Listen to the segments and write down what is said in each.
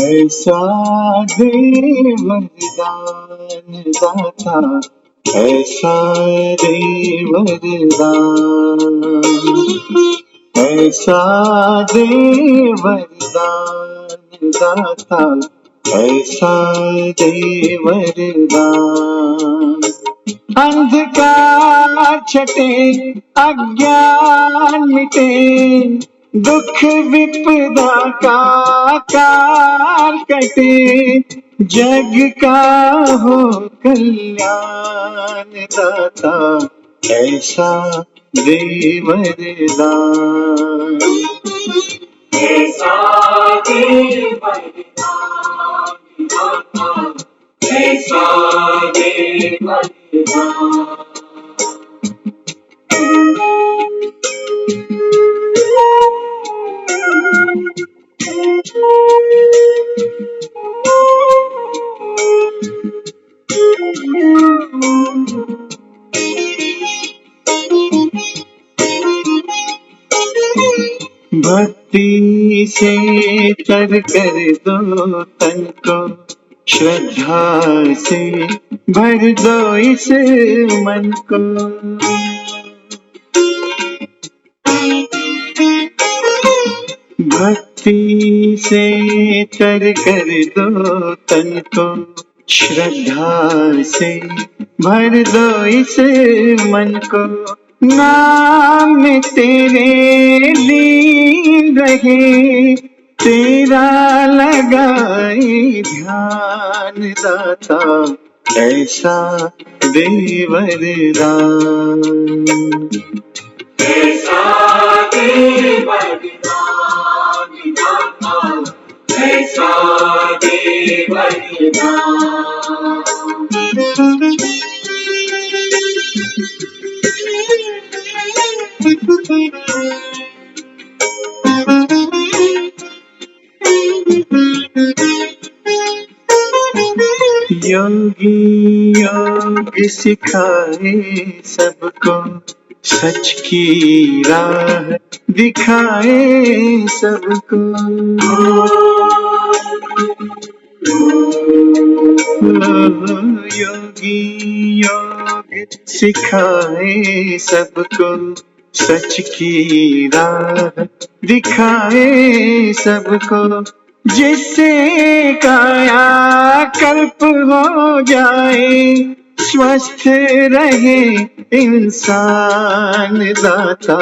ऐसा दे वरदान दाता, ऐसा दे वरदान, ऐसा दे वरदान दाता, ऐसा दे वरदान। अंधकार छटे, अज्ञान मिटे, दुख विपदा का काल कटे, जग का हो कल्याण दाता, ऐसा दे वरदान, ऐसा दे वरदान दाता, ऐसा दे वरदान। भक्ति से तर कर दो तन को, श्रद्धा से भर दो इस मन को, भक्ति से तर कर दो तन को, श्रद्धा से भर दो इस मन को, नाम में तेरे लीन रहे, तेरा लगाए ध्यान दाता, ऐसा दे वरदान, ऐसा दे वरदान दाता, ऐसा दे वरदान। योगी योग सिखाए सबको, सच की राह दिखाए सबको, योगी योग सिखाए सबको, सच की राह दिखाए सबको, जिससे काया कल्प हो जाए, स्वस्थ रहे इंसान दाता,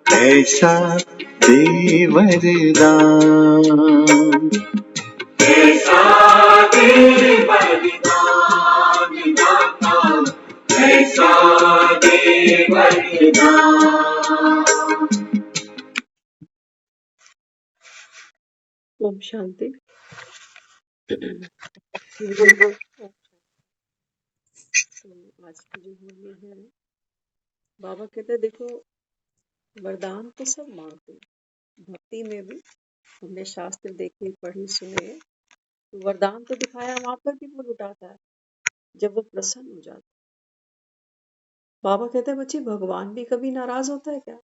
ऐसा दे वरदान, ऐसा दे वरदान दाता, ऐसा दे वरदान। ओम शांति। तो आज की जो मुरली है, बाबा कहते हैं देखो वरदान तो सब मांगते हैं, भक्ति में भी हमने शास्त्र देखे पढ़े सुने, तो वरदान तो दिखाया वहां पर भी वो लुटाता है जब वो प्रसन्न हो जाता है। बाबा कहते हैं बच्चे भगवान भी कभी नाराज होता है क्या?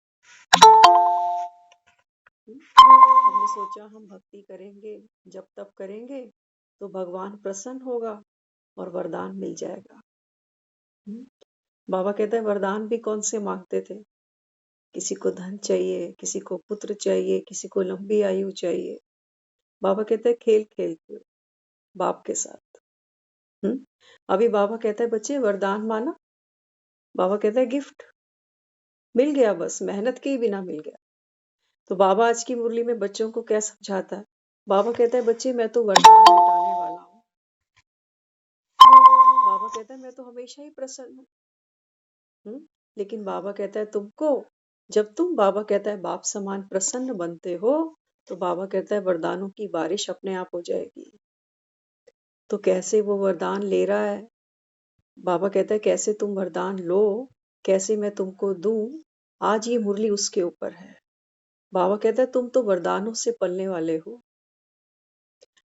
हमने सोचा हम भक्ति करेंगे, जब तब करेंगे तो भगवान प्रसन्न होगा और वरदान मिल जाएगा। बाबा कहते हैं वरदान भी कौन से मांगते थे, किसी को धन चाहिए, किसी को पुत्र चाहिए, किसी को लंबी आयु चाहिए। बाबा कहते हैं खेल खेल के बाप के साथ। अभी बाबा कहता है बच्चे वरदान माना, बाबा कहता है गिफ्ट मिल गया, बस मेहनत के ही बिना मिल गया। तो बाबा आज की मुरली में बच्चों को क्या समझाता है? बाबा कहता है बच्चे मैं तो वरदान लुटाने वाला हूँ। बाबा कहता है मैं तो हमेशा ही प्रसन्न हूँ। लेकिन बाबा कहता है तुमको, जब तुम बाबा कहता है बाप समान प्रसन्न बनते हो, तो बाबा कहता है वरदानों की बारिश अपने आप हो जाएगी। तो कैसे वो वरदान ले रहा है? बाबा कहता है कैसे तुम वरदान लो, कैसे मैं तुमको दूं, आज ये मुरली उसके ऊपर है। बाबा कहता है तुम तो वरदानों से पलने वाले हो।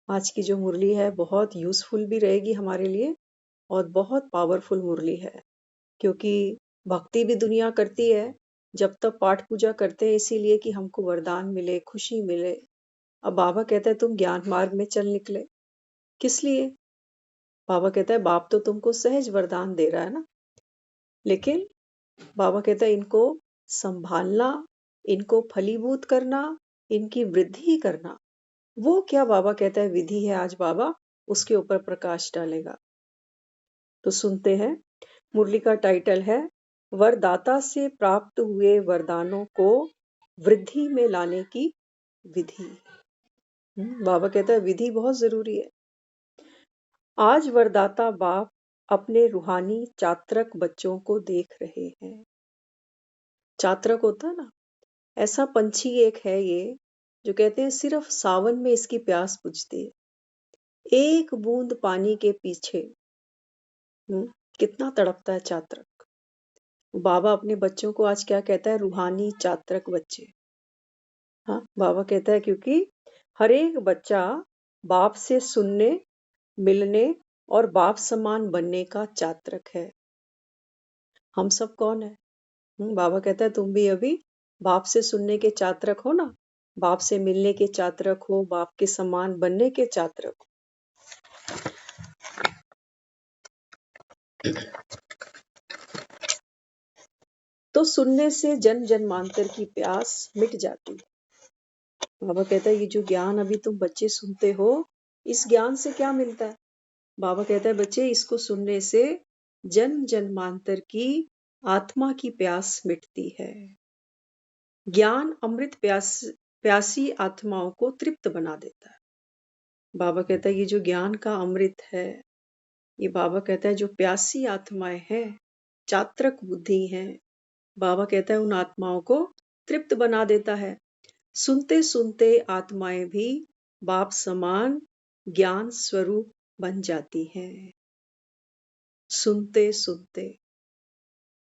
आज की जो मुरली है बहुत यूजफुल भी रहेगी हमारे लिए और बहुत पावरफुल मुरली है, क्योंकि भक्ति भी दुनिया करती है जब तक पाठ पूजा करते हैं, इसीलिए कि हमको वरदान मिले, खुशी मिले। अब बाबा कहता है तुम ज्ञान मार्ग में चल निकले, किस लिए? बाबा कहता है बाप तो तुमको सहज वरदान दे रहा है ना, लेकिन बाबा कहता है इनको संभालना, इनको फलीभूत करना, इनकी वृद्धि करना, वो क्या बाबा कहता है विधि है। आज बाबा उसके ऊपर प्रकाश डालेगा। तो सुनते हैं, मुरली का टाइटल है वरदाता से प्राप्त हुए वरदानों को वृद्धि में लाने की विधि। बाबा कहता है विधि बहुत जरूरी है। आज वरदाता बाप अपने रूहानी चात्रक बच्चों को देख रहे हैं। चात्रक होता है ना, ऐसा पंछी एक है ये, जो कहते हैं सिर्फ सावन में इसकी प्यास बुझती है। एक बूंद पानी के पीछे कितना तड़पता है चात्रक। बाबा अपने बच्चों को आज क्या कहता है, रूहानी चात्रक बच्चे। हाँ, बाबा कहता है क्योंकि हर एक बच्चा बाप से सुनने, मिलने और बाप समान बनने का चात्रक है। हम सब कौन है? बाबा कहता है तुम भी अभी बाप से सुनने के चात्रक हो ना, बाप से मिलने के चात्रक हो, बाप के समान बनने के चात्रक हो। तो सुनने से जन्म जन्मांतर की प्यास मिट जाती है। बाबा कहता है ये जो ज्ञान अभी तुम बच्चे सुनते हो, इस ज्ञान से क्या मिलता है? बाबा कहता है बच्चे इसको सुनने से जन्म जन्मांतर की आत्मा की प्यास मिटती है। ज्ञान अमृत प्यासी आत्माओं को तृप्त बना देता है। बाबा कहता है ये जो ज्ञान का अमृत है, ये बाबा कहता है जो प्यासी आत्माएं हैं, चात्रक बुद्धि हैं, बाबा कहता है उन आत्माओं को तृप्त बना देता है। सुनते सुनते आत्माएं भी बाप समान ज्ञान स्वरूप बन जाती हैं। सुनते सुनते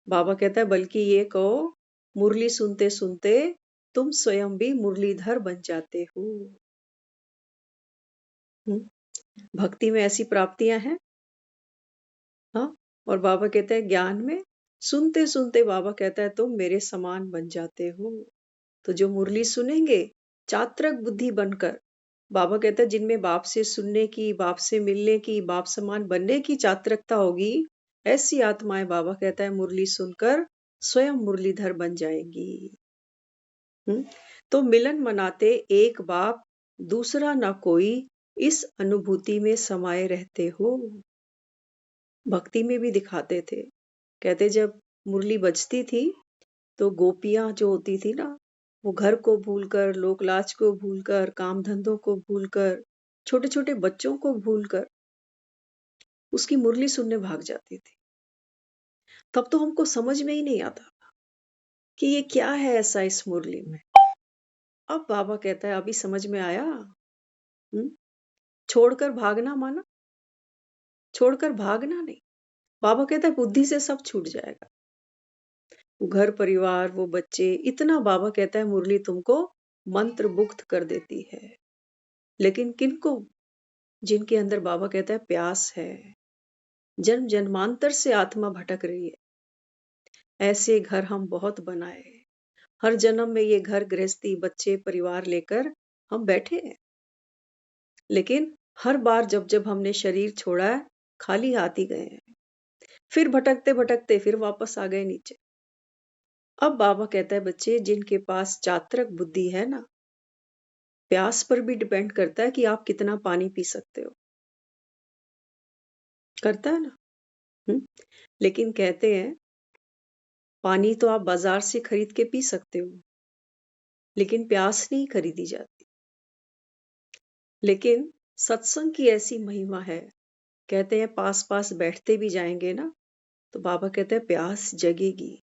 बाबा कहता है बल्कि ये कहो मुरली सुनते सुनते तुम स्वयं भी मुरलीधर बन जाते हो। भक्ति में ऐसी प्राप्तियां हैं। हाँ, और बाबा कहते हैं ज्ञान में सुनते सुनते बाबा कहता है तुम मेरे समान बन जाते हो। तो जो मुरली सुनेंगे चात्रक बुद्धि बनकर, बाबा कहता है जिनमें बाप से सुनने की, बाप से मिलने की, बाप समान बनने की चात्रकता होगी, ऐसी आत्माएं बाबा कहता है मुरली सुनकर स्वयं मुरलीधर बन जाएंगी। तो मिलन मनाते एक बाप दूसरा न कोई, इस अनुभूति में समाये रहते हो। भक्ति में भी दिखाते थे, कहते जब मुरली बजती थी तो गोपियां जो होती थी ना, वो घर को भूलकर, लोक लाज को भूलकर, काम धंधों को भूलकर, छोटे छोटे बच्चों को भूलकर उसकी मुरली सुनने भाग जाती थी। तब तो हमको समझ में ही नहीं आता कि ये क्या है ऐसा इस मुरली में। अब बाबा कहता है अभी समझ में आया। छोड़कर भागना माना, छोड़कर भागना नहीं। बाबा कहता है बुद्धि से सब छूट जाएगा, वो घर परिवार, वो बच्चे, इतना बाबा कहता है मुरली तुमको मंत्र मुग्ध कर देती है। लेकिन किनको? जिनके अंदर बाबा कहता है प्यास है, जन्म जन्मांतर से आत्मा भटक रही है। ऐसे घर हम बहुत बनाए, हर जन्म में ये घर गृहस्थी, बच्चे, परिवार लेकर हम बैठे हैं। लेकिन हर बार जब जब हमने शरीर छोड़ा है, खाली हाथ ही गए हैं। फिर भटकते भटकते फिर वापस आ गए नीचे। अब बाबा कहता है बच्चे जिनके पास चात्रक बुद्धि है ना, प्यास पर भी डिपेंड करता है कि आप कितना पानी पी सकते हो, करता है ना। लेकिन कहते हैं पानी तो आप बाजार से खरीद के पी सकते हो, लेकिन प्यास नहीं खरीदी जाती। लेकिन सत्संग की ऐसी महिमा है, कहते हैं पास पास बैठते भी जाएंगे ना, तो बाबा कहते हैं प्यास जगेगी,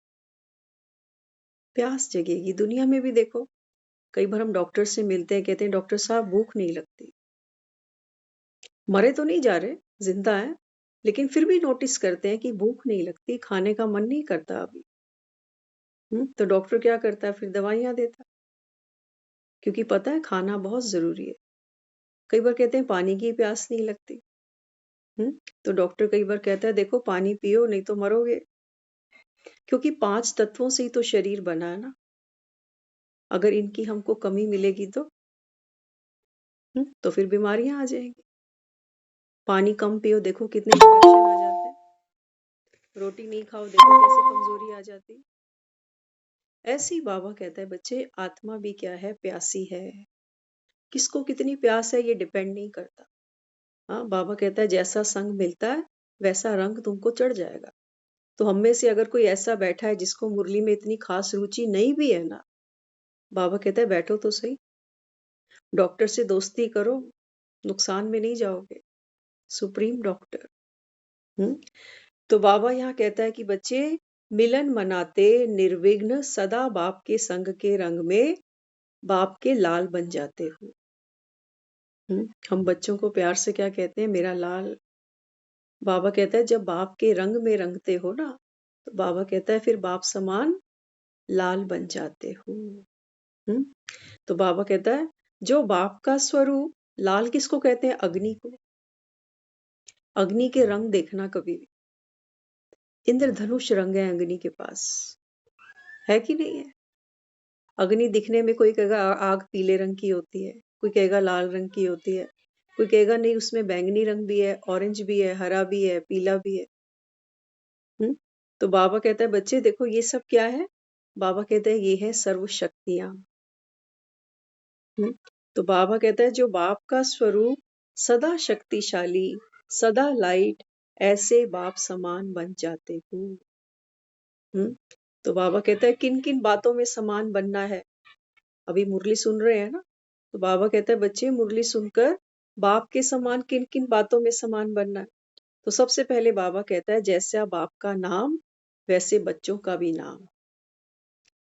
प्यास जगेगी। दुनिया में भी देखो, कई बार हम डॉक्टर से मिलते हैं, कहते हैं डॉक्टर साहब भूख नहीं लगती। मरे तो नहीं जा रहे, जिंदा है, लेकिन फिर भी नोटिस करते हैं कि भूख नहीं लगती, खाने का मन नहीं करता अभी। तो डॉक्टर क्या करता है, फिर दवाइयां देता है। क्योंकि पता है खाना बहुत जरूरी है। कई बार कहते हैं पानी की प्यास नहीं लगती। तो डॉक्टर कई बार कहता है देखो पानी पियो नहीं तो मरोगे, क्योंकि 5 तत्वों से ही तो शरीर बना है ना। अगर इनकी हमको कमी मिलेगी तो फिर बीमारियां आ जाएंगी। पानी कम पियो देखो कितने इन्फेक्शन आ जाते हैं। रोटी नहीं खाओ देखो कैसे कमजोरी आ जाती है। ऐसे ही बाबा कहता है बच्चे आत्मा भी क्या है, प्यासी है। किसको कितनी प्यास है ये डिपेंड नहीं करता। हाँ, बाबा कहता है जैसा संग मिलता है वैसा रंग तुमको चढ़ जाएगा। तो हम में से अगर कोई ऐसा बैठा है जिसको मुरली में इतनी खास रुचि नहीं भी है ना, बाबा कहता है बैठो तो सही, डॉक्टर से दोस्ती करो, नुकसान में नहीं जाओगे। Supreme doctor. हम्म तो बाबा यहाँ कहता है कि बच्चे मिलन मनाते निर्विघ्न सदा बाप के संग के रंग में बाप के लाल बन जाते हो। हम बच्चों को प्यार से क्या कहते हैं, मेरा लाल। बाबा कहता है जब बाप के रंग में रंगते हो ना, तो बाबा कहता है फिर बाप समान लाल बन जाते हो। हम्म तो बाबा कहता है जो बाप का स्वरूप, लाल किसको कहते हैं, अग्नि को। अग्नि के रंग देखना कभी भी, इंद्रधनुष रंग है अग्नि के पास, है कि नहीं है। अग्नि दिखने में कोई कहेगा आग पीले रंग की होती है, कोई कहेगा लाल रंग की होती है, कोई कहेगा नहीं उसमें बैंगनी रंग भी है, ऑरेंज भी है, हरा भी है, पीला भी है। हम्म तो बाबा कहता है बच्चे देखो ये सब क्या है। बाबा कहता है ये है सर्व शक्तियां। हम्म, तो बाबा कहता है जो बाप का स्वरूप सदा शक्तिशाली, सदा लाइट, ऐसे बाप समान बन जाते हो। हम्म तो बाबा कहता है किन किन बातों में समान बनना है। अभी मुरली सुन रहे हैं ना, तो बाबा कहता है बच्चे मुरली सुनकर बाप के समान किन किन बातों में समान बनना है। तो सबसे पहले बाबा कहता है जैसा बाप का नाम वैसे बच्चों का भी नाम।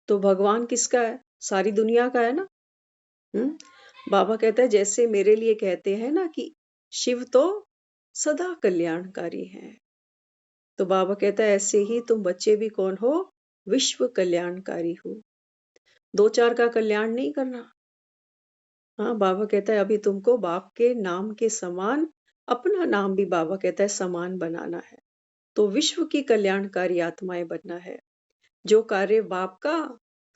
तो भगवान किसका है, सारी दुनिया का है ना। बाबा कहता है जैसे मेरे लिए कहते हैं ना कि शिव तो सदा कल्याणकारी हैं, तो बाबा कहता है ऐसे ही तुम बच्चे भी कौन हो, विश्व कल्याणकारी हो। दो चार का कल्याण नहीं करना। हाँ, बाबा कहता है अभी तुमको बाप के नाम के समान अपना नाम भी बाबा कहता है समान बनाना है। तो विश्व की कल्याणकारी आत्माएं बनना है। जो कार्य बाप का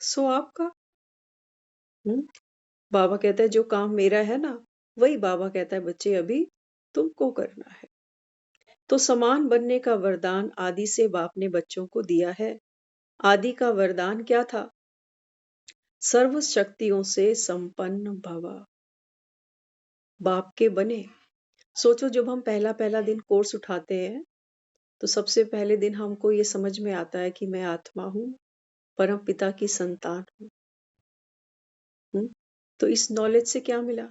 सो आपका। हम्म बाबा कहता है जो काम मेरा है ना, वही बाबा कहता है बच्चे अभी तुमको करना है। तो समान बनने का वरदान आदि से बाप ने बच्चों को दिया है। आदि का वरदान क्या था, सर्व शक्तियों से संपन्न भव। बाप के बने। सोचो जब हम पहला पहला दिन कोर्स उठाते हैं, तो सबसे पहले दिन हमको ये समझ में आता है कि मैं आत्मा हूँ, परम पिता की संतान हूँ। तो इस नॉलेज से क्या मिला।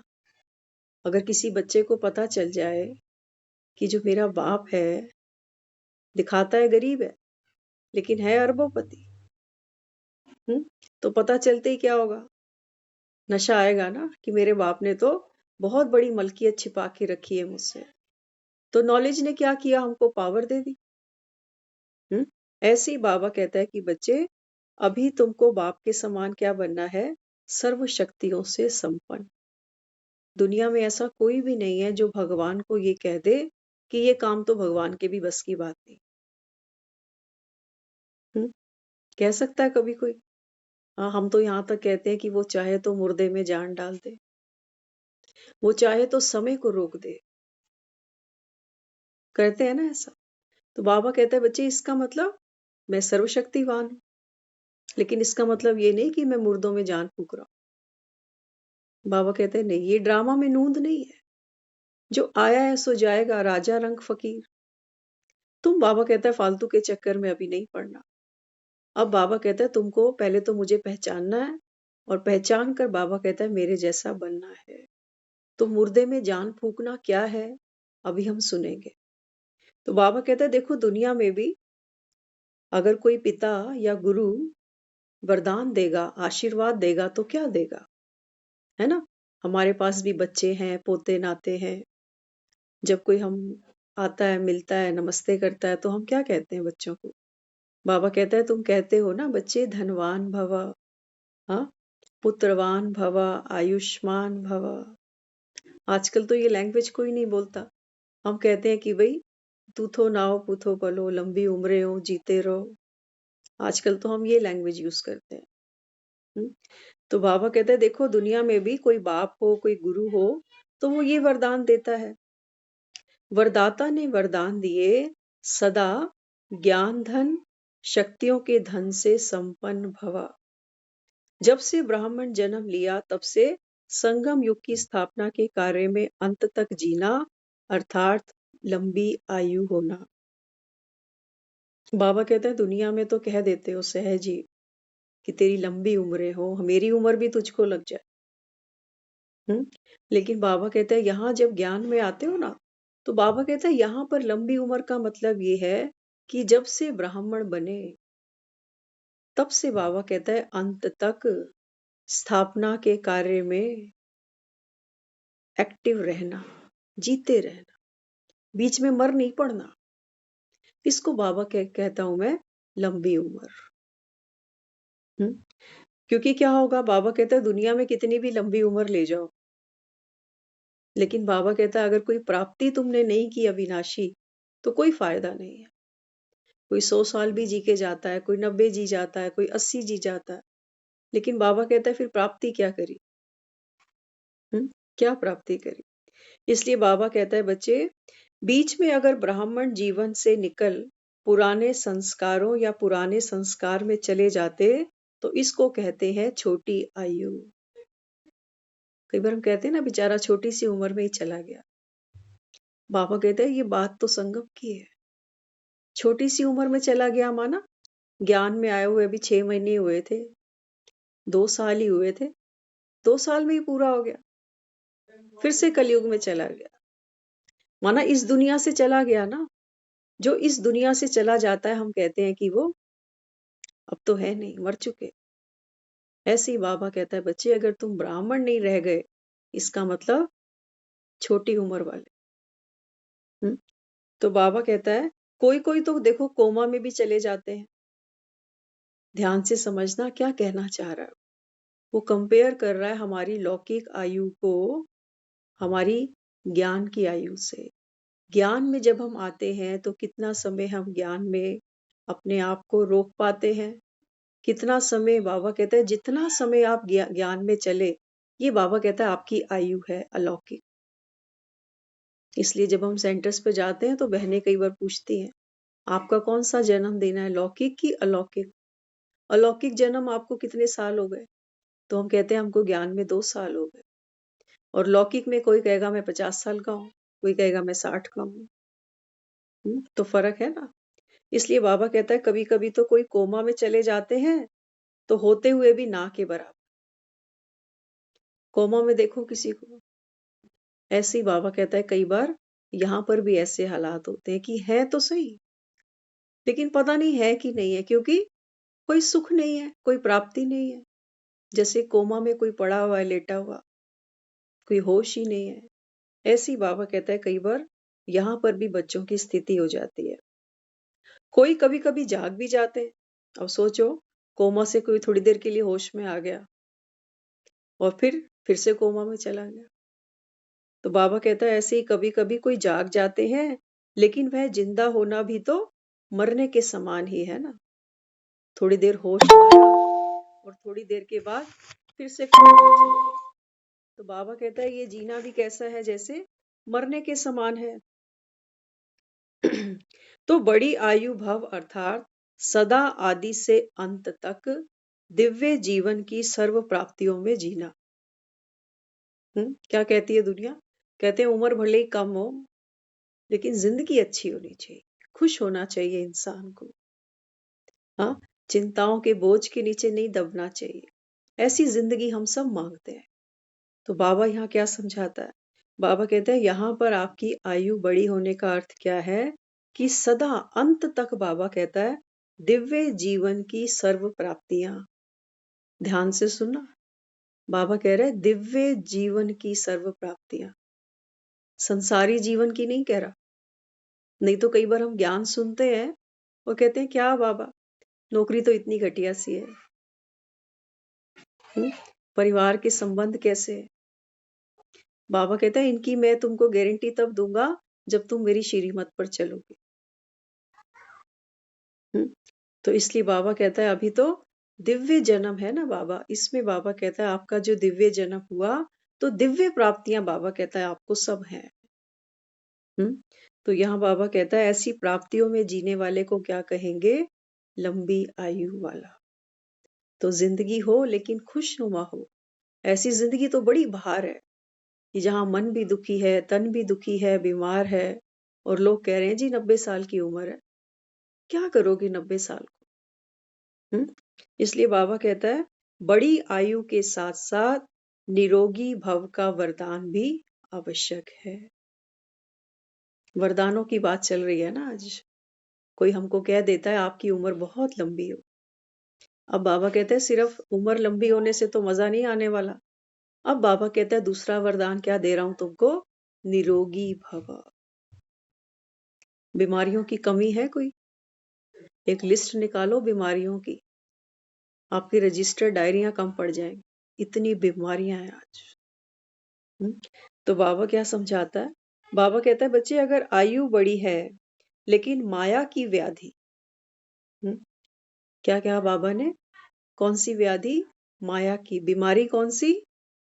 अगर किसी बच्चे को पता चल जाए कि जो मेरा बाप है, दिखाता है गरीब है लेकिन है अरबोपति, तो पता चलते ही क्या होगा, नशा आएगा ना कि मेरे बाप ने तो बहुत बड़ी मलकियत छिपा के रखी है मुझसे। तो नॉलेज ने क्या किया, हमको पावर दे दी। ऐसे ही बाबा कहता है कि बच्चे अभी तुमको बाप के समान क्या बनना है, सर्व शक्तियों से संपन्न। दुनिया में ऐसा कोई भी नहीं है जो भगवान को ये कह दे कि ये काम तो भगवान के भी बस की बात नहीं। कह सकता है कभी कोई। हाँ, हम तो यहाँ तक कहते हैं कि वो चाहे तो मुर्दे में जान डाल दे, वो चाहे तो समय को रोक दे, कहते हैं ना ऐसा। तो बाबा कहता है बच्चे इसका मतलब मैं सर्वशक्तिवान हूँ, लेकिन इसका मतलब ये नहीं कि मैं मुर्दों में जान फूक रहा हूँ। बाबा कहते हैं नहीं, ये ड्रामा में नूंद नहीं है, जो आया है सो जाएगा, राजा रंग फकीर। तुम, बाबा कहता है फालतू के चक्कर में अभी नहीं पड़ना। अब बाबा कहता है तुमको पहले तो मुझे पहचानना है, और पहचान कर बाबा कहता है मेरे जैसा बनना है। तो मुर्दे में जान फूकना क्या है, अभी हम सुनेंगे। तो बाबा कहता है देखो दुनिया में भी अगर कोई पिता या गुरु वरदान देगा, आशीर्वाद देगा तो क्या देगा, है ना। हमारे पास भी बच्चे हैं, पोते नाते हैं। जब कोई हम आता है, मिलता है, नमस्ते करता है, तो हम क्या कहते हैं बच्चों को। बाबा कहता है तुम कहते हो ना बच्चे धनवान भव। हाँ, पुत्रवान भव, आयुष्मान भव। आजकल तो ये लैंग्वेज कोई नहीं बोलता। हम कहते हैं कि भाई तूथो नाव पूथो पलो, लंबी उम्रें हो, जीते रहो। आजकल तो हम ये लैंग्वेज यूज करते हैं। हम्म? तो बाबा कहते हैं देखो दुनिया में भी कोई बाप हो, कोई गुरु हो, तो वो ये वरदान देता है। वरदाता ने वरदान दिए, सदा ज्ञान धन शक्तियों के धन से संपन्न भवा। जब से ब्राह्मण जन्म लिया तब से संगम युग की स्थापना के कार्य में अंत तक जीना, अर्थात लंबी आयु होना। बाबा कहते हैं दुनिया में तो कह देते हो सहज ही कि तेरी लंबी उम्रें हो, मेरी उम्र भी तुझको लग जाए। लेकिन बाबा कहते हैं यहाँ जब ज्ञान में आते हो ना, तो बाबा कहते हैं यहाँ पर लंबी उम्र का मतलब ये है कि जब से ब्राह्मण बने तब से बाबा कहता है अंत तक स्थापना के कार्य में एक्टिव रहना, जीते रहना, बीच में मर नहीं पड़ना। इसको बाबा कहता हूं मैं लंबी उम्र। क्योंकि क्या होगा, बाबा कहता है दुनिया में कितनी भी लंबी उम्र ले जाओ, लेकिन बाबा कहता है अगर कोई प्राप्ति तुमने नहीं की अविनाशी तो कोई फायदा नहीं है। कोई 100 साल भी जी के जाता है, कोई 90 जी जाता है, कोई 80 जी जाता है, लेकिन बाबा कहता है फिर प्राप्ति क्या करी? क्या प्राप्ति करी? इसलिए बाबा कहता है बच्चे, बीच में अगर ब्राह्मण जीवन से निकल पुराने संस्कारों या पुराने संस्कार में चले जाते तो इसको कहते हैं छोटी आयु। कई बार हम कहते हैं ना बेचारा छोटी सी उम्र में ही चला गया। बाबा कहते हैं ये बात तो संगम की है। छोटी सी उम्र में चला गया माना ज्ञान में आए हुए अभी 6 महीने हुए थे, 2 साल ही हुए थे, 2 साल में ही पूरा हो गया, फिर से कलयुग में चला गया। माना इस दुनिया से चला गया ना। जो इस दुनिया से चला जाता है हम कहते हैं कि वो अब तो है नहीं, मर चुके। ऐसे ही बाबा कहता है बच्चे अगर तुम ब्राह्मण नहीं रह गए इसका मतलब छोटी उम्र वाले। तो बाबा कहता है कोई कोई तो देखो कोमा में भी चले जाते हैं। ध्यान से समझना क्या कहना चाह रहा है। वो कंपेयर कर रहा है हमारी लौकिक आयु को हमारी ज्ञान की आयु से। ज्ञान में जब हम आते हैं तो कितना समय हम ज्ञान में अपने आप को रोक पाते हैं, कितना समय बाबा कहता है जितना समय आप ज्ञान में चले, ये बाबा कहता है आपकी आयु है अलौकिक। इसलिए जब हम सेंटर्स पे जाते हैं तो बहनें कई बार पूछती हैं आपका कौन सा जन्म देना है, लौकिक की अलौकिक? अलौकिक जन्म आपको कितने साल हो गए? तो हम कहते हैं हमको ज्ञान में 2 साल हो गए। और लौकिक में कोई कहेगा मैं 50 साल का हूँ, कोई कहेगा मैं 60 का हूँ। तो फर्क है ना। इसलिए बाबा कहता है कभी कभी तो कोई कोमा में चले जाते हैं तो होते हुए भी ना के बराबर। कोमा में देखो किसी को। ऐसे ही बाबा कहता है कई बार यहाँ पर भी ऐसे हालात होते हैं कि है तो सही लेकिन पता नहीं है कि नहीं है, क्योंकि कोई सुख नहीं है, कोई प्राप्ति नहीं है। जैसे कोमा में कोई पड़ा हुआ है, लेटा हुआ, कोई होश ही नहीं है। ऐसी बाबा कहता है कई बार यहाँ पर भी बच्चों की स्थिति हो जाती है। कोई कभी कभी जाग भी जाते हैं। अब सोचो कोमा से कोई थोड़ी देर के लिए होश में आ गया और फिर से कोमा में चला गया। तो बाबा कहता है ऐसे ही कभी कभी कोई जाग जाते हैं लेकिन वह जिंदा होना भी तो मरने के समान ही है ना। थोड़ी देर होश आया और थोड़ी देर के बाद फिर से कोमा में चले गए। तो बाबा कहता है ये जीना भी कैसा है, जैसे मरने के समान है। तो बड़ी आयु भव अर्थात सदा आदि से अंत तक दिव्य जीवन की सर्व प्राप्तियों में जीना। क्या कहती है दुनिया? कहते हैं उम्र भले ही कम हो लेकिन जिंदगी अच्छी होनी चाहिए, खुश होना चाहिए इंसान को। हाँ, चिंताओं के बोझ के नीचे नहीं दबना चाहिए। ऐसी जिंदगी हम सब मांगते हैं। तो बाबा यहाँ क्या समझाता है? बाबा कहते हैं यहाँ पर आपकी आयु बड़ी होने का अर्थ क्या है कि सदा अंत तक बाबा कहता है दिव्य जीवन की सर्व प्राप्तियां। ध्यान से सुनना, बाबा कह रहे हैं दिव्य जीवन की सर्व प्राप्तियां, संसारी जीवन की नहीं कह रहा। नहीं तो कई बार हम ज्ञान सुनते हैं और कहते हैं क्या बाबा नौकरी तो इतनी घटिया सी है। परिवार के संबंध कैसे है? बाबा कहता है इनकी मैं तुमको गारंटी तब दूंगा जब तुम मेरी श्रीमत पर चलोगे। तो इसलिए बाबा कहता है अभी तो दिव्य जन्म है ना बाबा, इसमें बाबा कहता है आपका जो दिव्य जन्म हुआ तो दिव्य प्राप्तियां बाबा कहता है आपको सब है। तो यहाँ बाबा कहता है ऐसी प्राप्तियों में जीने वाले को क्या कहेंगे? लंबी आयु वाला। तो जिंदगी हो लेकिन खुशनुमा हो, ऐसी जिंदगी तो बड़ी भार है कि जहां मन भी दुखी है, तन भी दुखी है, बीमार है, और लोग कह रहे हैं जी 90 साल की उम्र है, क्या करोगे 90 साल को? इसलिए बाबा कहता है बड़ी आयु के साथ साथ निरोगी भव का वरदान भी आवश्यक है। वरदानों की बात चल रही है ना आज। कोई हमको कह देता है आपकी उम्र बहुत लंबी हो। अब बाबा कहते हैं सिर्फ उम्र लंबी होने से तो मजा नहीं आने वाला। अब बाबा कहता है दूसरा वरदान क्या दे रहा हूं तुमको? निरोगी भव। बीमारियों की कमी है कोई? एक लिस्ट निकालो बीमारियों की, आपकी रजिस्टर्ड डायरियां कम पड़ जाएंगी, इतनी बीमारियां हैं आज। तो बाबा क्या समझाता है? बाबा कहता है बच्चे अगर आयु बड़ी है लेकिन माया की व्याधि, क्या क्या बाबा ने? कौन सी व्याधि? माया की बीमारी। कौन सी?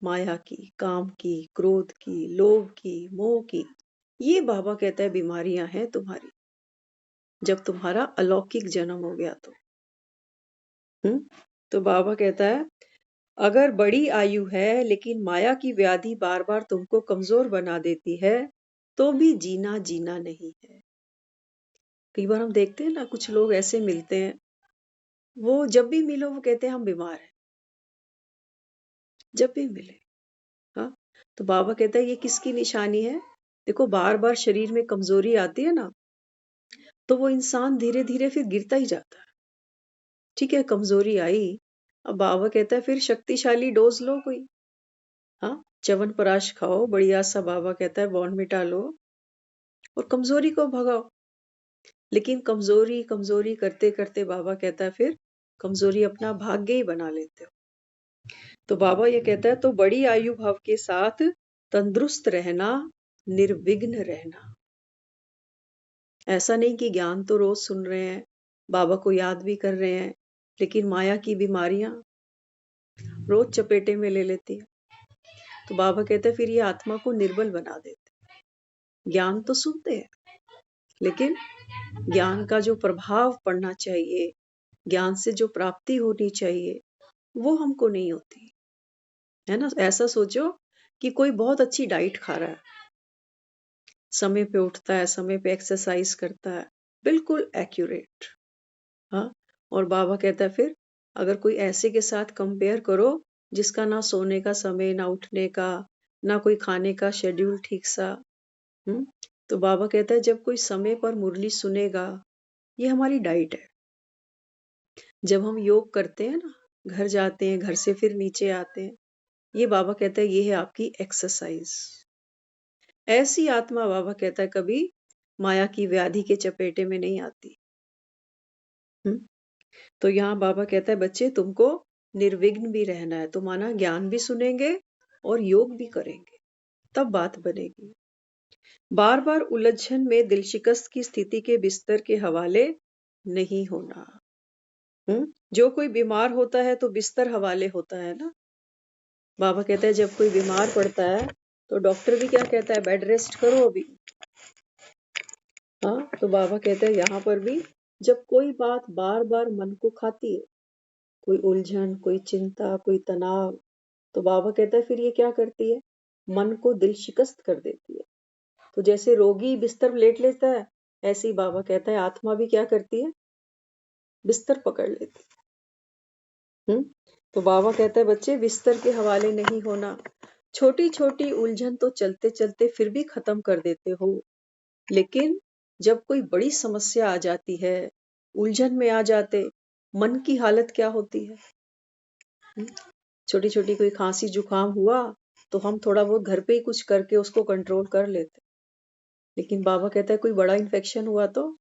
माया की, काम की, क्रोध की, लोभ की, मोह की। ये बाबा कहता है बीमारियां हैं तुम्हारी, जब तुम्हारा अलौकिक जन्म हो गया तो। तो बाबा कहता है अगर बड़ी आयु है लेकिन माया की व्याधि बार बार तुमको कमजोर बना देती है तो भी जीना जीना नहीं है। कई बार हम देखते हैं ना कुछ लोग ऐसे मिलते हैं, वो जब भी मिलो वो कहते हैं हम बीमार हैं, जब भी मिले। हाँ, तो बाबा कहता है ये किसकी निशानी है? देखो बार बार शरीर में कमजोरी आती है ना, तो वो इंसान धीरे धीरे फिर गिरता ही जाता है। ठीक है, कमजोरी आई, अब बाबा कहता है फिर शक्तिशाली डोज लो कोई। हाँ, च्यवनप्राश खाओ बढ़िया सा, बाबा कहता है बॉर्नविटा लो और कमजोरी को भगाओ। लेकिन कमजोरी कमजोरी करते करते बाबा कहता है फिर कमजोरी अपना भाग्य ही बना लेते हो। तो बाबा ये कहता है तो बड़ी आयु भाव के साथ तंदुरुस्त रहना, निर्विघ्न रहना। ऐसा नहीं कि ज्ञान तो रोज सुन रहे हैं, बाबा को याद भी कर रहे हैं, लेकिन माया की बीमारियां रोज चपेटे में ले लेती है। तो बाबा कहते हैं फिर ये आत्मा को निर्बल बना देते। ज्ञान तो सुनते हैं लेकिन ज्ञान का जो प्रभाव पड़ना चाहिए, ज्ञान से जो प्राप्ति होनी चाहिए, वो हमको नहीं होती है ना। ऐसा सोचो कि कोई बहुत अच्छी डाइट खा रहा है, समय पे उठता है, समय पे एक्सरसाइज करता है, बिल्कुल एक्यूरेट। हाँ, और बाबा कहता है फिर अगर कोई ऐसे के साथ कंपेयर करो जिसका ना सोने का समय, ना उठने का, ना कोई खाने का शेड्यूल ठीक सा। तो बाबा कहता है जब कोई समय पर मुरली सुनेगा, ये हमारी डाइट है। जब हम योग करते हैं ना, घर जाते हैं, घर से फिर नीचे आते हैं, ये बाबा कहता है ये है आपकी एक्सरसाइज। ऐसी आत्मा बाबा कहता है कभी माया की व्याधि के चपेटे में नहीं आती। तो यहाँ बाबा कहता है बच्चे तुमको निर्विघ्न भी रहना है, तो माना ज्ञान भी सुनेंगे और योग भी करेंगे, तब बात बनेगी। बार बार उलझन में दिल शिकस्त की स्थिति के बिस्तर के हवाले नहीं होना। जो कोई बीमार होता है तो बिस्तर हवाले होता है ना। बाबा कहता है जब कोई बीमार पड़ता है तो डॉक्टर भी क्या कहता है? बेड रेस्ट करो अभी। हाँ, तो बाबा कहते हैं यहाँ पर भी जब कोई बात बार बार मन को खाती है, कोई उलझन, कोई चिंता, कोई तनाव, तो बाबा कहता है फिर ये क्या करती है? मन को दिल शिकस्त कर देती है। तो जैसे रोगी बिस्तर लेट लेता है, ऐसे ही बाबा कहता है आत्मा भी क्या करती है? बिस्तर पकड़ लेती है। तो बाबा कहता है बच्चे बिस्तर के हवाले नहीं होना। छोटी छोटी उलझन तो चलते चलते फिर भी खत्म कर देते हो, लेकिन जब कोई बड़ी समस्या आ जाती है, उलझन में आ जाते, मन की हालत क्या होती है? छोटी छोटी कोई खांसी जुकाम हुआ तो हम थोड़ा बहुत घर पे ही कुछ करके उसको कंट्रोल कर लेते, लेकिन बाबा कहता है कोई बड़ा इन्फेक्शन हुआ तो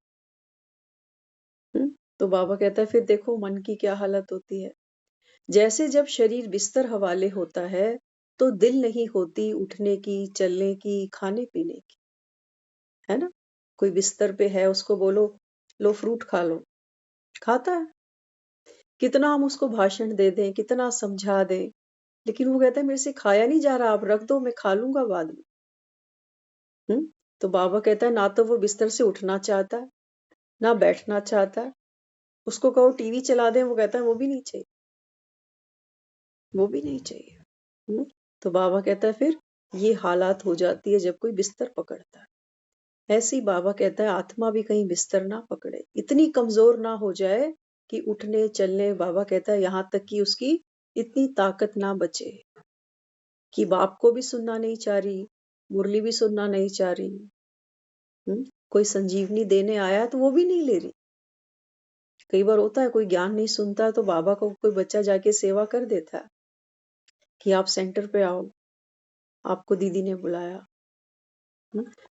तो बाबा कहता है फिर देखो मन की क्या हालत होती है। जैसे जब शरीर बिस्तर हवाले होता है तो दिल नहीं होती उठने की, चलने की, खाने पीने की, है ना? कोई बिस्तर पे है, उसको बोलो लो फ्रूट खा लो, खाता है। कितना हम उसको भाषण दे दें, कितना समझा दें, लेकिन वो कहता है मेरे से खाया नहीं जा रहा, आप रख दो, मैं खा लूंगा बाद में। तो बाबा कहता है ना तो वो बिस्तर से उठना चाहता है, ना बैठना चाहता है। उसको कहो टीवी चला दे, वो कहता है वो भी नहीं चाहिए, वो भी नहीं चाहिए। तो बाबा कहता है फिर ये हालात हो जाती है जब कोई बिस्तर पकड़ता है। ऐसे ही बाबा कहता है आत्मा भी कहीं बिस्तर ना पकड़े, इतनी कमजोर ना हो जाए कि उठने चलने, बाबा कहता है यहाँ तक कि उसकी इतनी ताकत ना बचे कि बाप को भी सुनना नहीं चाह रही, मुरली भी सुनना नहीं चाह रही। कोई संजीवनी देने आया है तो वो भी नहीं ले रही। कई बार होता है कोई ज्ञान नहीं सुनता तो बाबा को कोई बच्चा जाके सेवा कर देता है कि आप सेंटर पे आओ, आपको दीदी ने बुलाया।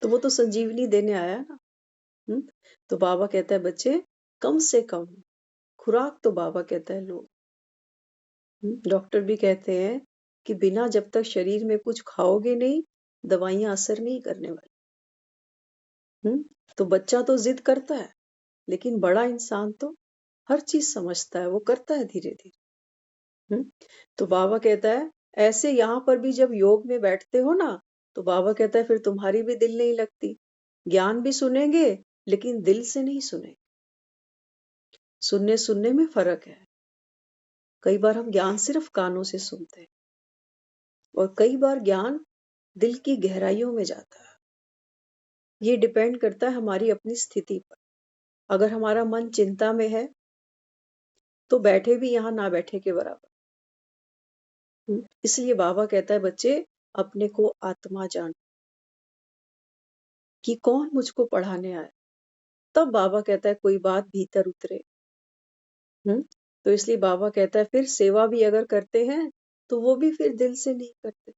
तो वो तो संजीवनी देने आया ना। हम्म, तो बाबा कहता है बच्चे कम से कम खुराक तो बाबा कहता है लो। डॉक्टर भी कहते हैं कि बिना जब तक शरीर में कुछ खाओगे नहीं, दवाइयां असर नहीं करने वाली। तो बच्चा तो जिद करता है, लेकिन बड़ा इंसान तो हर चीज समझता है, वो करता है धीरे धीरे। तो बाबा कहता है ऐसे यहाँ पर भी जब योग में बैठते हो ना, तो बाबा कहता है फिर तुम्हारी भी दिल नहीं लगती, ज्ञान भी सुनेंगे लेकिन दिल से नहीं सुने। सुनने सुनने में फर्क है। कई बार हम ज्ञान सिर्फ कानों से सुनते हैं और कई बार ज्ञान दिल की गहराइयों में जाता है। ये डिपेंड करता है हमारी अपनी स्थिति पर। अगर हमारा मन चिंता में है तो बैठे भी यहाँ ना बैठे के बराबर। इसलिए बाबा कहता है बच्चे अपने को आत्मा जान कि कौन मुझको पढ़ाने आए। तब बाबा कहता है कोई बात भीतर उतरे। तो इसलिए बाबा कहता है फिर सेवा भी अगर करते हैं तो वो भी फिर दिल से नहीं करते।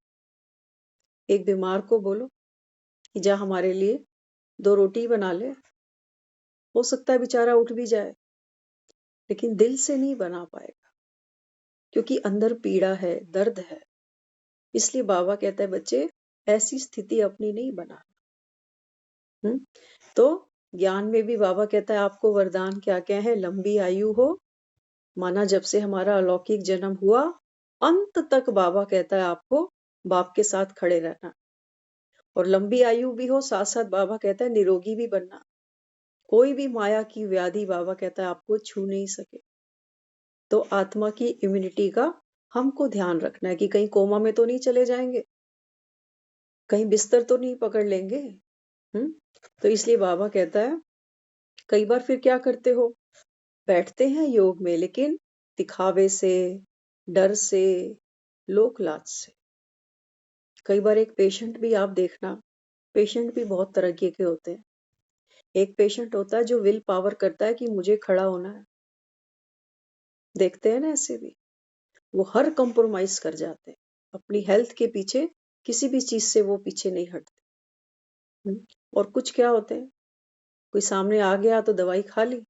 एक बीमार को बोलो कि जा हमारे लिए 2 रोटी बना ले, हो सकता है बेचारा उठ भी जाए, लेकिन दिल से नहीं बना पाएगा क्योंकि अंदर पीड़ा है, दर्द है। इसलिए बाबा कहता है बच्चे ऐसी स्थिति अपनी नहीं बनाना। तो ज्ञान में भी बाबा कहता है आपको वरदान क्या क्या है, लंबी आयु हो, माना जब से हमारा अलौकिक जन्म हुआ अंत तक बाबा कहता है आपको बाप के साथ खड़े रहना, और लंबी आयु भी हो, साथ साथ बाबा कहता है निरोगी भी बनना। कोई भी माया की व्याधि बाबा कहता है आपको छू नहीं सके। तो आत्मा की इम्यूनिटी का हमको ध्यान रखना है कि कहीं कोमा में तो नहीं चले जाएंगे, कहीं बिस्तर तो नहीं पकड़ लेंगे। तो इसलिए बाबा कहता है कई बार फिर क्या करते हो, बैठते हैं योग में लेकिन दिखावे से, डर से, लोक लाज से। कई बार एक पेशेंट भी आप देखना, पेशेंट भी बहुत तरह के होते हैं। एक पेशेंट होता है जो विल पावर करता है कि मुझे खड़ा होना है, देखते हैं ना ऐसे भी। वो हर कंप्रोमाइज कर जाते हैं अपनी हेल्थ के पीछे, किसी भी चीज से वो पीछे नहीं हटते। और कुछ क्या होते हैं, कोई सामने आ गया तो दवाई खा ली,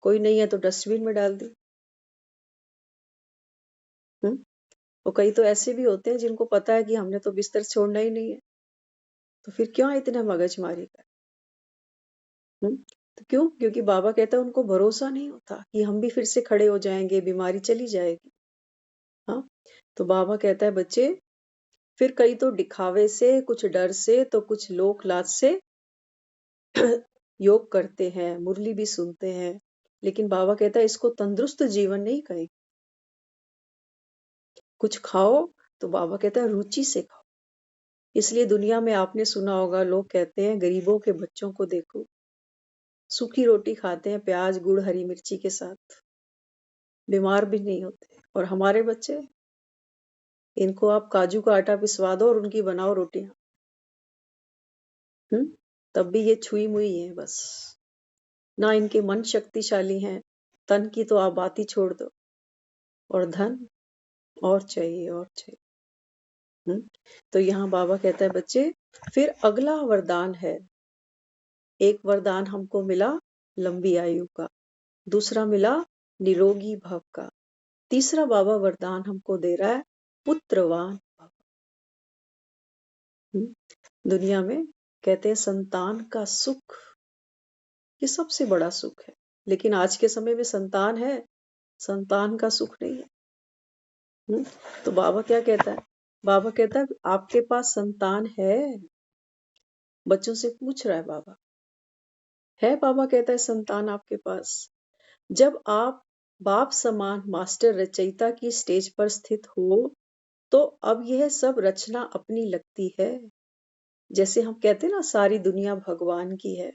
कोई नहीं है तो डस्टबिन में डाल दी। और कई तो ऐसे भी होते हैं जिनको पता है कि हमने तो बिस्तर छोड़ना ही नहीं है, तो फिर क्यों इतना मगजमारी कर। तो क्यों, क्योंकि बाबा कहता है उनको भरोसा नहीं होता कि हम भी फिर से खड़े हो जाएंगे, बीमारी चली जाएगी। हाँ, तो बाबा कहता है बच्चे फिर कई तो दिखावे से, कुछ डर से, तो कुछ लोक लाज से योग करते हैं, मुरली भी सुनते हैं, लेकिन बाबा कहता है इसको तंदुरुस्त जीवन नहीं कहें। कुछ खाओ तो बाबा कहता है रुचि से खाओ। इसलिए दुनिया में आपने सुना होगा लोग कहते हैं गरीबों के बच्चों को देखो, सूखी रोटी खाते हैं प्याज गुड़ हरी मिर्ची के साथ, बीमार भी नहीं होते। और हमारे बच्चे, इनको आप काजू का आटा पिसवा दो और उनकी बनाओ रोटियां, तब भी ये छुई मुई है बस। ना इनके मन शक्तिशाली हैं, तन की तो आप बात ही छोड़ दो, और धन और चाहिए और चाहिए। तो यहाँ बाबा कहता है बच्चे फिर अगला वरदान है। एक वरदान हमको मिला लंबी आयु का, दूसरा मिला निरोगी भव का, तीसरा बाबा वरदान हमको दे रहा है, पुत्रवान भव। दुनिया में कहते हैं संतान का सुख ये सबसे बड़ा सुख है, लेकिन आज के समय में संतान है, संतान का सुख नहीं है। तो बाबा क्या कहता है? बाबा कहता है आपके पास संतान है। बच्चों से पूछ रहा है बाबा, है? बाबा कहता है संतान आपके पास। जब आप बाप समान मास्टर रचयिता की स्टेज पर स्थित हो तो अब यह सब रचना अपनी लगती है। जैसे हम कहते हैं ना, सारी दुनिया भगवान की है,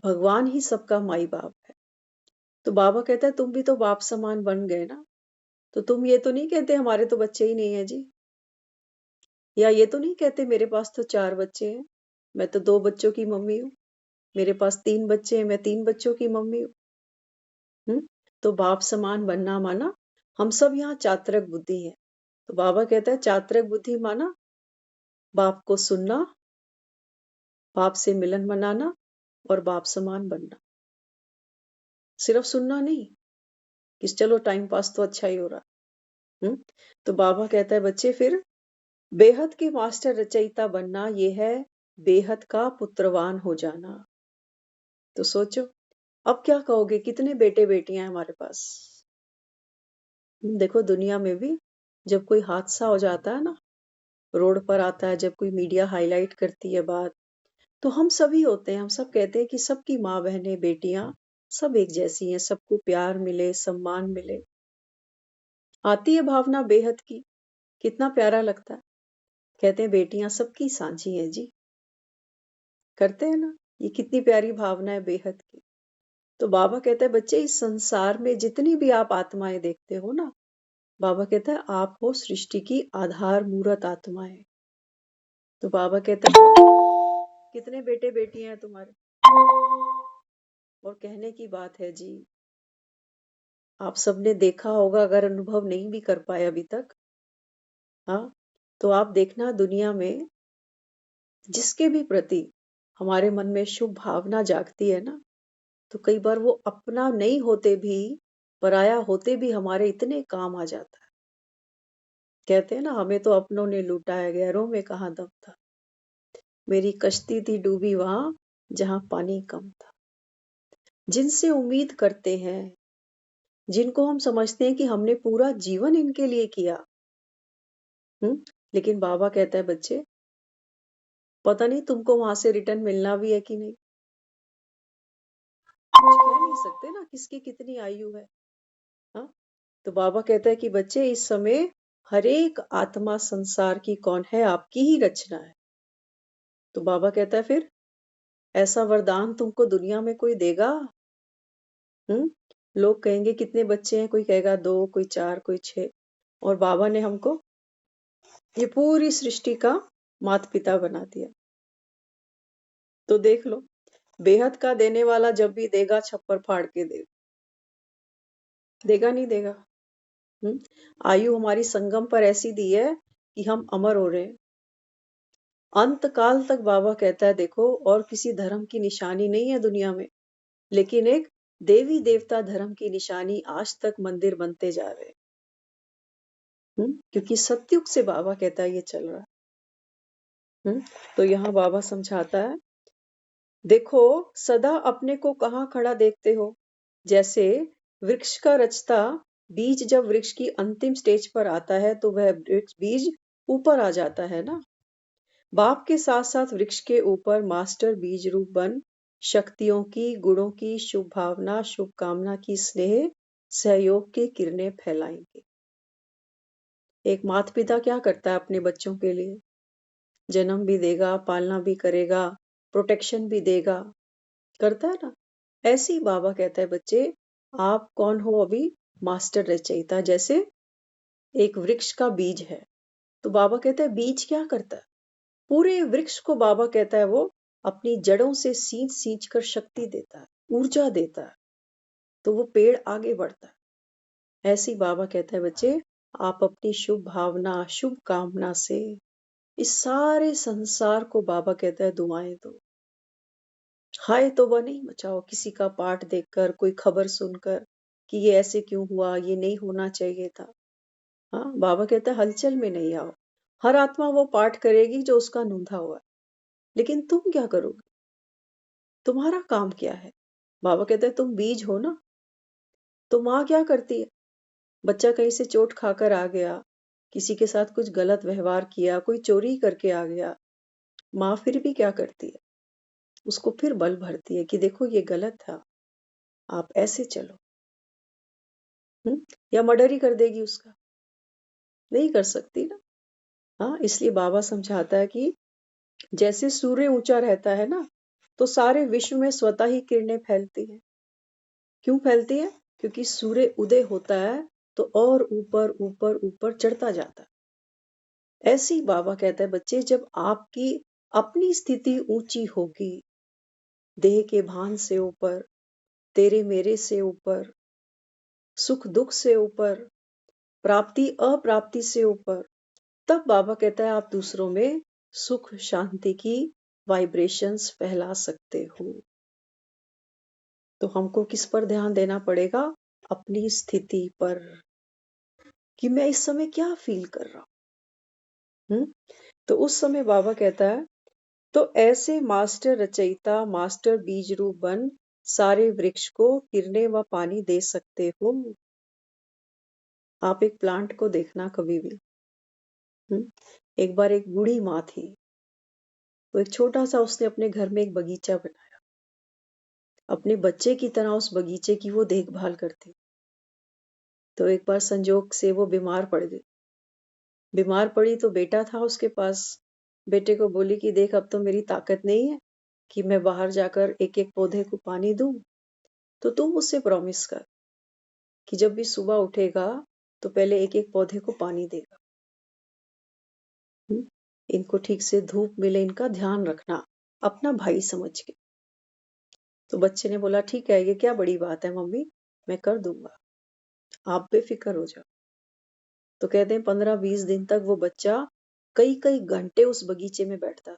भगवान ही सबका माई बाप है। तो बाबा कहता है तुम भी तो बाप समान बन गए ना, तो तुम ये तो नहीं कहते हमारे तो बच्चे ही नहीं है जी, या ये तो नहीं कहते मेरे पास तो 4 बच्चे हैं, मैं तो 2 बच्चों की मम्मी हूँ, मेरे पास 3 बच्चे हैं, मैं 3 बच्चों की मम्मी हूँ। तो बाप समान बनना माना हम सब यहाँ चातरक बुद्धि है। तो बाबा कहता है चातरक बुद्धि माना बाप को सुनना, बाप से मिलन मनाना और बाप समान बनना। सिर्फ सुनना नहीं कि चलो टाइम पास तो अच्छा ही हो रहा। तो बाबा कहता है बच्चे फिर बेहद के मास्टर रचयिता बनना ये है बेहद का पुत्रवान हो जाना। तो सोचो अब क्या कहोगे, कितने बेटे बेटियां हैं हमारे पास? देखो दुनिया में भी जब कोई हादसा हो जाता है ना, रोड पर आता है, जब कोई मीडिया हाईलाइट करती है बात, तो हम सभी होते हैं, हम सब कहते हैं कि सबकी माँ बहनें बेटियां सब एक जैसी हैं, सबको प्यार मिले, सम्मान मिले। आती है भावना बेहद की, कितना प्यारा लगता है। कहते हैं बेटियां सबकी सांझी हैं जी, करते हैं ना, ये कितनी प्यारी भावना है बेहद की। तो बाबा कहता है बच्चे इस संसार में जितनी भी आप आत्माएं देखते हो ना, बाबा कहता है आप हो सृष्टि की आधार मूरत आत्माएं। तो बाबा कहता है कितने बेटे बेटियां हैं तुम्हारे? और कहने की बात है जी, आप सबने देखा होगा, अगर अनुभव नहीं भी कर पाए अभी तक, हाँ, तो आप देखना दुनिया में जिसके भी प्रति हमारे मन में शुभ भावना जागती है ना, तो कई बार वो अपना नहीं होते भी, पराया होते भी हमारे इतने काम आ जाता है। कहते हैं ना, हमें तो अपनों ने लूटाया, गैरों में कहाँ दम था, मेरी कश्ती थी डूबी वहां जहां पानी कम था। जिनसे उम्मीद करते हैं, जिनको हम समझते हैं कि हमने पूरा जीवन इनके लिए किया, लेकिन बाबा कहता है बच्चे पता नहीं तुमको वहां से रिटर्न मिलना भी है कि नहीं, कुछ कह नहीं सकते ना किसकी कितनी आयु है। हाँ, तो बाबा कहता है कि बच्चे इस समय हर एक आत्मा संसार की कौन है, आपकी ही रचना है। तो बाबा कहता है फिर ऐसा वरदान तुमको दुनिया में कोई देगा? लोग कहेंगे कितने बच्चे हैं, कोई कहेगा 2, कोई 4, कोई 6, और बाबा ने हमको ये पूरी सृष्टि का माता पिता बना दिया। तो देख लो, बेहद का देने वाला जब भी देगा छप्पर फाड़ के देगा नहीं देगा। आयु हमारी संगम पर ऐसी दी है कि हम अमर हो रहे हैं। अंत काल तक बाबा कहता है देखो, और किसी धर्म की निशानी नहीं है दुनिया में, लेकिन एक देवी देवता धर्म की निशानी आज तक मंदिर बनते जा रहे हैं। क्योंकि सतयुग से बाबा कहता है ये चल रहा है। तो यहाँ बाबा समझाता है देखो सदा अपने को कहाँ खड़ा देखते हो, जैसे वृक्ष का रचता बीज जब वृक्ष की अंतिम स्टेज पर आता है तो वह बीज ऊपर आ जाता है ना। बाप के साथ साथ वृक्ष के ऊपर मास्टर बीज रूप बन शक्तियों की, गुणों की, शुभ भावना, शुभकामना की स्नेह सहयोग की किरणें फैलाएंगे। एक माता पिता क्या करता है अपने बच्चों के लिए? जन्म भी देगा, पालना भी करेगा, प्रोटेक्शन भी देगा, करता है ना। ऐसे ही बाबा कहता है बच्चे आप कौन हो अभी? मास्टर रचयिता। जैसे एक वृक्ष का बीज है, तो बाबा कहता है बीज क्या करता है? पूरे वृक्ष को बाबा कहता है वो अपनी जड़ों से सींच सींच कर शक्ति देता है, ऊर्जा देता है, तो वो पेड़ आगे बढ़ता है। ऐसे ही बाबा कहता है बच्चे आप अपनी शुभ भावना, शुभ कामना से इस सारे संसार को बाबा कहता है दुआएं दो। हाय तो वह नहीं मचाओ किसी का पाठ देखकर, कोई खबर सुनकर, कि ये ऐसे क्यों हुआ, ये नहीं होना चाहिए था। हाँ, बाबा कहता है हलचल में नहीं आओ। हर आत्मा वो पाठ करेगी जो उसका नूंधा हुआ है, लेकिन तुम क्या करोगे? तुम्हारा काम क्या है? बाबा कहते हैं तुम बीज हो ना। तो माँ क्या करती है? बच्चा कहीं से चोट खाकर आ गया, किसी के साथ कुछ गलत व्यवहार किया, कोई चोरी करके आ गया, माँ फिर भी क्या करती है? उसको फिर बल भरती है कि देखो ये गलत था, आप ऐसे चलो। या मर्डर ही कर देगी उसका? नहीं कर सकती ना। हाँ, इसलिए बाबा समझाता है कि जैसे सूर्य ऊंचा रहता है ना, तो सारे विश्व में स्वतः ही किरणें फैलती हैं। क्यों फैलती है? क्योंकि सूर्य उदय होता है तो और ऊपर ऊपर ऊपर चढ़ता जाता है। ऐसे ही बाबा कहता है बच्चे, जब आपकी अपनी स्थिति ऊंची होगी, देह के भान से ऊपर, तेरे मेरे से ऊपर, सुख दुख से ऊपर, प्राप्ति अप्राप्ति से ऊपर, तब बाबा कहता है आप दूसरों में सुख शांति की वाइब्रेशंस फैला सकते हो। तो हमको किस पर ध्यान देना पड़ेगा? अपनी स्थिति पर, कि मैं इस समय क्या फील कर रहा हूँ। तो उस समय बाबा कहता है तो ऐसे मास्टर रचयिता, मास्टर बीज रूप बन सारे वृक्ष को किरणें व पानी दे सकते हो। आप एक प्लांट को देखना कभी भी। एक बार एक बूढ़ी माँ थी, वो एक छोटा सा उसने अपने घर में एक बगीचा बनाया। अपने बच्चे की तरह उस बगीचे की वो देखभाल करती। तो एक बार संजोग से वो बीमार पड़ गई। बीमार पड़ी तो बेटा था उसके पास। बेटे को बोली कि देख अब तो मेरी ताकत नहीं है कि मैं बाहर जाकर एक एक पौधे को पानी दूं, तो तुम मुझसे प्रॉमिस कर कि जब भी सुबह उठेगा तो पहले एक एक पौधे को पानी देगा। इनको ठीक से धूप मिले, इनका ध्यान रखना अपना भाई समझ के। तो बच्चे ने बोला ठीक है, ये क्या बड़ी बात है मम्मी, मैं कर दूंगा, आप बेफिक्र हो जाओ। तो कहते हैं 15-20 दिन तक वो बच्चा कई कई घंटे उस बगीचे में बैठता था।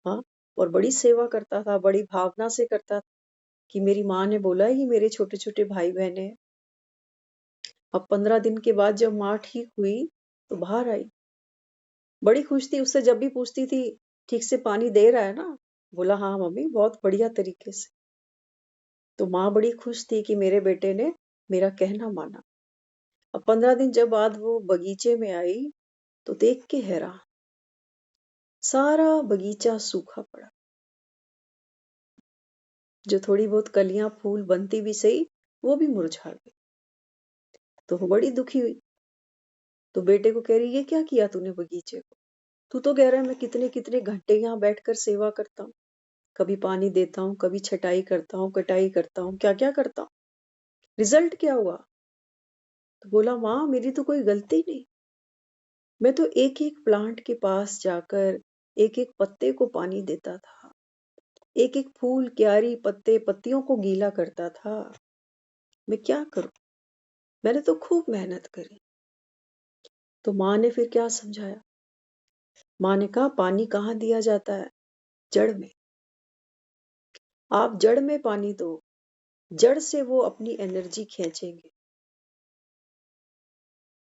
हाँ, और बड़ी सेवा करता था, बड़ी भावना से करता था कि मेरी माँ ने बोला है ये मेरे छोटे छोटे भाई बहन हैं। अब 15 दिन के बाद जब माँ ठीक हुई तो बाहर आई, बड़ी खुश थी। उससे जब भी पूछती थी ठीक से पानी दे रहा है ना, बोला हाँ मम्मी बहुत बढ़िया तरीके से। तो माँ बड़ी खुश थी कि मेरे बेटे ने मेरा कहना माना। अब 15 दिन जब बाद वो बगीचे में आई तो देख के हैरान, सारा बगीचा सूखा पड़ा। जो थोड़ी बहुत कलियां फूल बनती भी सही, वो भी मुरझा गई। तो वो बड़ी दुखी हुई। तो बेटे को कह रही ये क्या किया तूने बगीचे को? तू तो कह रहा है मैं कितने कितने घंटे यहाँ बैठकर सेवा करता हूँ, कभी पानी देता हूँ, कभी छटाई करता हूँ, कटाई करता हूँ, क्या क्या करता हूँ, रिजल्ट क्या हुआ? तो बोला माँ मेरी तो कोई गलती नहीं, मैं तो एक एक प्लांट के पास जाकर एक एक पत्ते को पानी देता था, एक एक फूल, क्यारी, पत्ते, पत्तियों को गीला करता था। मैं क्या करूं? मैंने तो खूब मेहनत करी। तो माँ ने फिर क्या समझाया? माँ ने कहा पानी कहाँ दिया जाता है? जड़ में। आप जड़ में पानी दो, जड़ से वो अपनी एनर्जी खींचेंगे।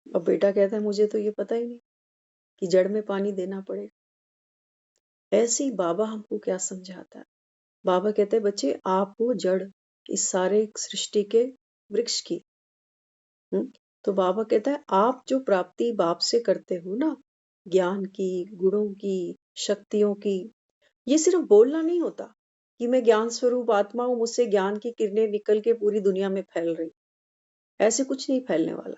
अब बेटा कहता है मुझे तो ये पता ही नहीं कि जड़ में पानी देना पड़ेगा। ऐसे ही बाबा हमको क्या समझाता है? बाबा कहते हैं बच्चे आप हो जड़ इस सारे सृष्टि के वृक्ष की। तो बाबा कहता है आप जो प्राप्ति बाप से करते हो ना, ज्ञान की, गुणों की, शक्तियों की, ये सिर्फ बोलना नहीं होता कि मैं ज्ञान स्वरूप आत्मा हूं, मुझसे ज्ञान की किरणें निकल के पूरी दुनिया में फैल रही। ऐसे कुछ नहीं फैलने वाला।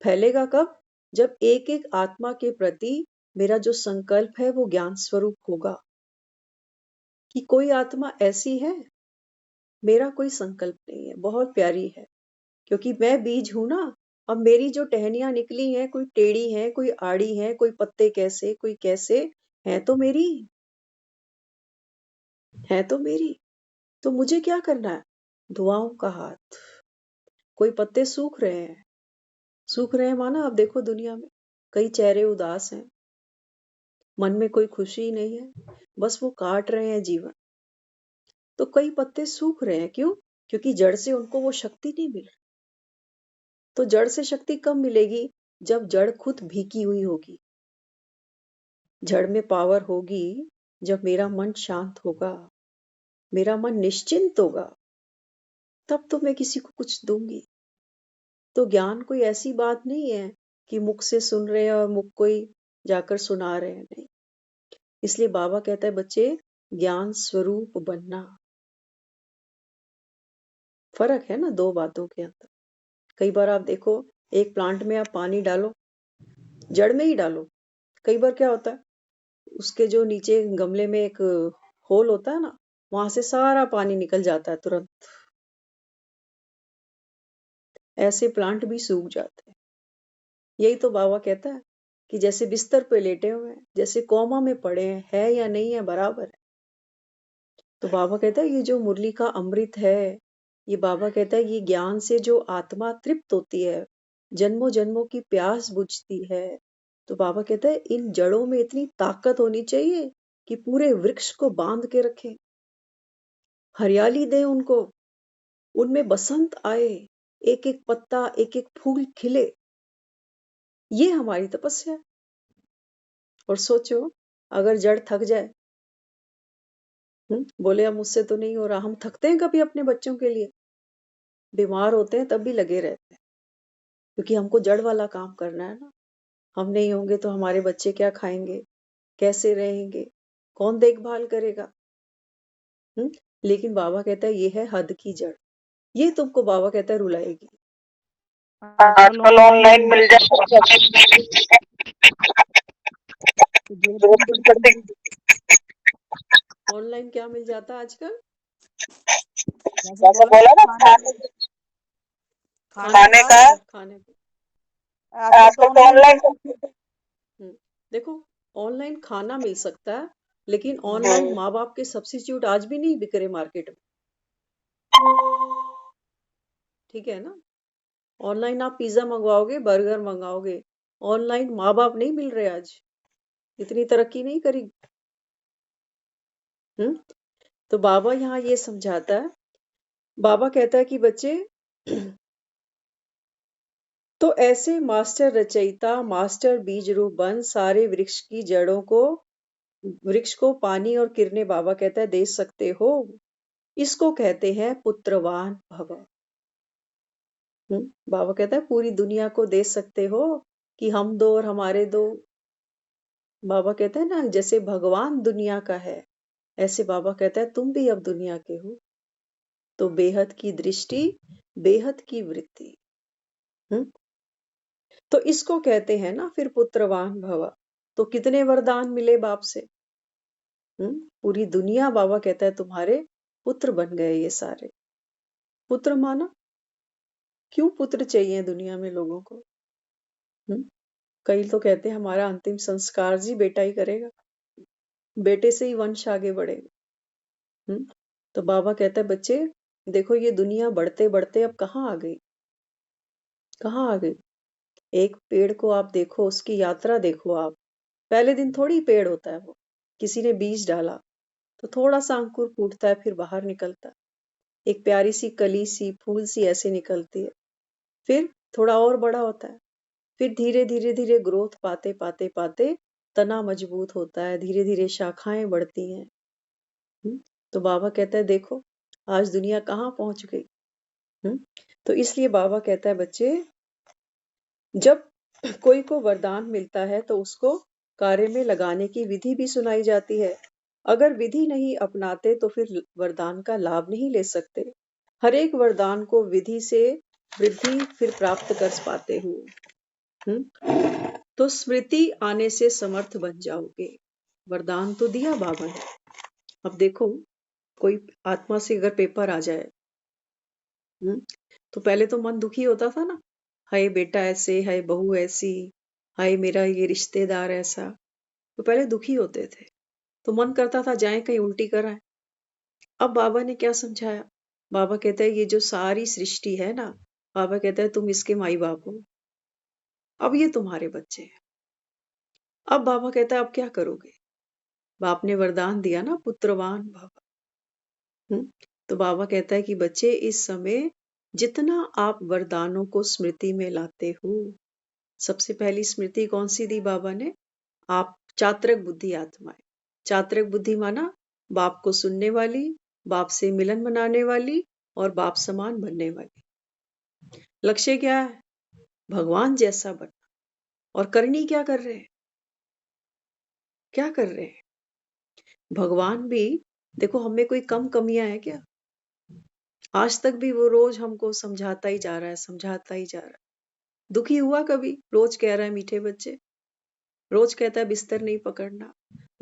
फैलेगा कब? जब एक एक आत्मा के प्रति मेरा जो संकल्प है वो ज्ञान स्वरूप होगा। कि कोई आत्मा ऐसी है, मेरा कोई संकल्प नहीं है, बहुत प्यारी है, क्योंकि मैं बीज हूं ना। अब मेरी जो टहनियां निकली हैं, कोई टेढ़ी है, कोई आड़ी है, कोई पत्ते कैसे, कोई कैसे, है तो मेरी, है तो मेरी। तो मुझे क्या करना है? दुआओं का हाथ। कोई पत्ते सूख रहे हैं, सूख रहे हैं माना अब देखो दुनिया में कई चेहरे उदास हैं, मन में कोई खुशी नहीं है, बस वो काट रहे हैं जीवन। तो कई पत्ते सूख रहे हैं, क्यों? क्योंकि जड़ से उनको वो शक्ति नहीं मिल रही। तो जड़ से शक्ति कब मिलेगी? जब जड़ खुद भीगी हुई होगी। जड़ में पावर होगी जब मेरा मन शांत होगा, मेरा मन निश्चिंत होगा, तब तो मैं किसी को कुछ दूंगी। तो ज्ञान कोई ऐसी बात नहीं है कि मुख से सुन रहे हैं और मुख कोई जाकर सुना रहे हैं, नहीं। इसलिए बाबा कहता है बच्चे, ज्ञान स्वरूप बनना। फर्क है ना दो बातों के अंदर। कई बार आप देखो, एक प्लांट में आप पानी डालो, जड़ में ही डालो, कई बार क्या होता है, उसके जो नीचे गमले में एक होल होता है ना, वहां से सारा पानी निकल जाता है तुरंत। ऐसे प्लांट भी सूख जाते हैं। यही तो बाबा कहता है कि जैसे बिस्तर पे लेटे हुए हैं, जैसे कोमा में पड़े हैं, है या नहीं है बराबर है। तो बाबा कहता है ये जो मुरली का अमृत है, ये बाबा कहता है ये ज्ञान से जो आत्मा तृप्त होती है, जन्मों जन्मों की प्यास बुझती है। तो बाबा कहता है इन जड़ों में इतनी ताकत होनी चाहिए कि पूरे वृक्ष को बांध के रखे, हरियाली दे उनको, उनमें बसंत आए, एक एक पत्ता एक एक फूल खिले। ये हमारी तपस्या है। और सोचो, अगर जड़ थक जाए, बोले अब मुझसे तो नहीं हो रहा, हम थकते हैं कभी अपने बच्चों के लिए? बीमार होते हैं तब भी लगे रहते हैं, क्योंकि हमको जड़ वाला काम करना है ना। हम नहीं होंगे तो हमारे बच्चे क्या खाएंगे, कैसे रहेंगे, कौन देखभाल करेगा? लेकिन बाबा कहता है ये है हद की जड़, ये तुमको बाबा कहता है रुलाएगी। आजकल आजकल ऑनलाइन ऑनलाइन मिल मिल जाता है। जाता तो जो है। ऑनलाइन क्या मिल जाता है आजकल? जैसे जैसे बोला ना बोला ना खाने खाने खाने का का, खाने को। आजकल तो आजकल तो ऑनलाइन ऑनलाइन। देखो, ऑनलाइन खाना मिल सकता है, लेकिन ऑनलाइन माँ बाप के सब्स्टिट्यूट आज भी नहीं बिक रहे मार्केट में। ठीक है ना? ऑनलाइन आप पिज्जा मंगवाओगे, बर्गर मंगाओगे, ऑनलाइन माँ बाप नहीं मिल रहे आज, इतनी तरक्की नहीं करी। तो बाबा यहाँ ये समझाता है, बाबा कहता है कि बच्चे तो ऐसे मास्टर रचयिता, मास्टर बीज रूप बन सारे वृक्ष की जड़ों को, वृक्ष को पानी और किरणें बाबा कहता है दे सकते हो। इसको कहते हैं पुत्रवान भव। बाबा कहता है पूरी दुनिया को दे सकते हो कि हम दो और हमारे दो। बाबा कहता है ना, जैसे भगवान दुनिया का है, ऐसे बाबा कहता है तुम भी अब दुनिया के हो। तो बेहद की दृष्टि, बेहद की वृत्ति। तो इसको कहते हैं ना फिर पुत्रवान भव। तो कितने वरदान मिले बाप से? पूरी दुनिया बाबा कहता है तुम्हारे पुत्र बन गए ये सारे। पुत्र माना, क्यों पुत्र चाहिए दुनिया में लोगों को? कई तो कहते हैं हमारा अंतिम संस्कार जी बेटा ही करेगा, बेटे से ही वंश आगे बढ़ेगा। तो बाबा कहता है बच्चे देखो, ये दुनिया बढ़ते बढ़ते अब कहाँ आ गई, कहाँ आ गई। एक पेड़ को आप देखो, उसकी यात्रा देखो आप। पहले दिन थोड़ी पेड़ होता है वो, किसी ने बीज डाला तो थोड़ा सा अंकुर फूटता है, फिर बाहर निकलता है, एक प्यारी सी कली सी फूल सी ऐसे निकलती है, फिर थोड़ा और बड़ा होता है, फिर धीरे धीरे धीरे ग्रोथ पाते पाते पाते तना मजबूत होता है, धीरे धीरे शाखाएं बढ़ती हैं। तो बाबा कहता है देखो आज दुनिया कहाँ पहुंच गई। तो इसलिए बाबा कहता है बच्चे, जब कोई को वरदान मिलता है तो उसको कार्य में लगाने की विधि भी सुनाई जाती है। अगर विधि नहीं अपनाते तो फिर वरदान का लाभ नहीं ले सकते। हर एक वरदान को विधि से वृद्धि फिर प्राप्त कर पाते हो। तो स्मृति आने से समर्थ बन जाओगे। वरदान तो दिया बाबा ने। अब देखो, कोई आत्मा से अगर पेपर आ जाए, तो पहले तो मन दुखी होता था ना, हाय बेटा ऐसे, हाय बहू ऐसी, हाय मेरा ये रिश्तेदार ऐसा। तो पहले दुखी होते थे, तो मन करता था जाए कहीं उल्टी कर आए। अब बाबा ने क्या समझाया? बाबा कहता है ये जो सारी सृष्टि है ना, बाबा कहता है तुम इसके माई बाप हो, अब ये तुम्हारे बच्चे हैं। अब बाबा कहता है अब क्या करोगे? बाप ने वरदान दिया ना, पुत्रवान भव। तो बाबा कहता है कि बच्चे इस समय जितना आप वरदानों को स्मृति में लाते हो, सबसे पहली स्मृति कौन सी दी बाबा ने? आप चात्रक बुद्धि आत्माएं। चात्रक बुद्धि माना बाप को सुनने वाली, बाप से मिलन मनाने वाली और बाप समान बनने वाली। लक्ष्य क्या है? भगवान जैसा बनना। और करनी क्या कर रहे हैं? क्या कर रहे हैं? भगवान भी देखो, हमें कोई कम कमियां है क्या? आज तक भी वो रोज हमको समझाता ही जा रहा है, समझाता ही जा रहा है। दुखी हुआ कभी? रोज कह रहा है मीठे बच्चे, रोज कहता है बिस्तर नहीं पकड़ना,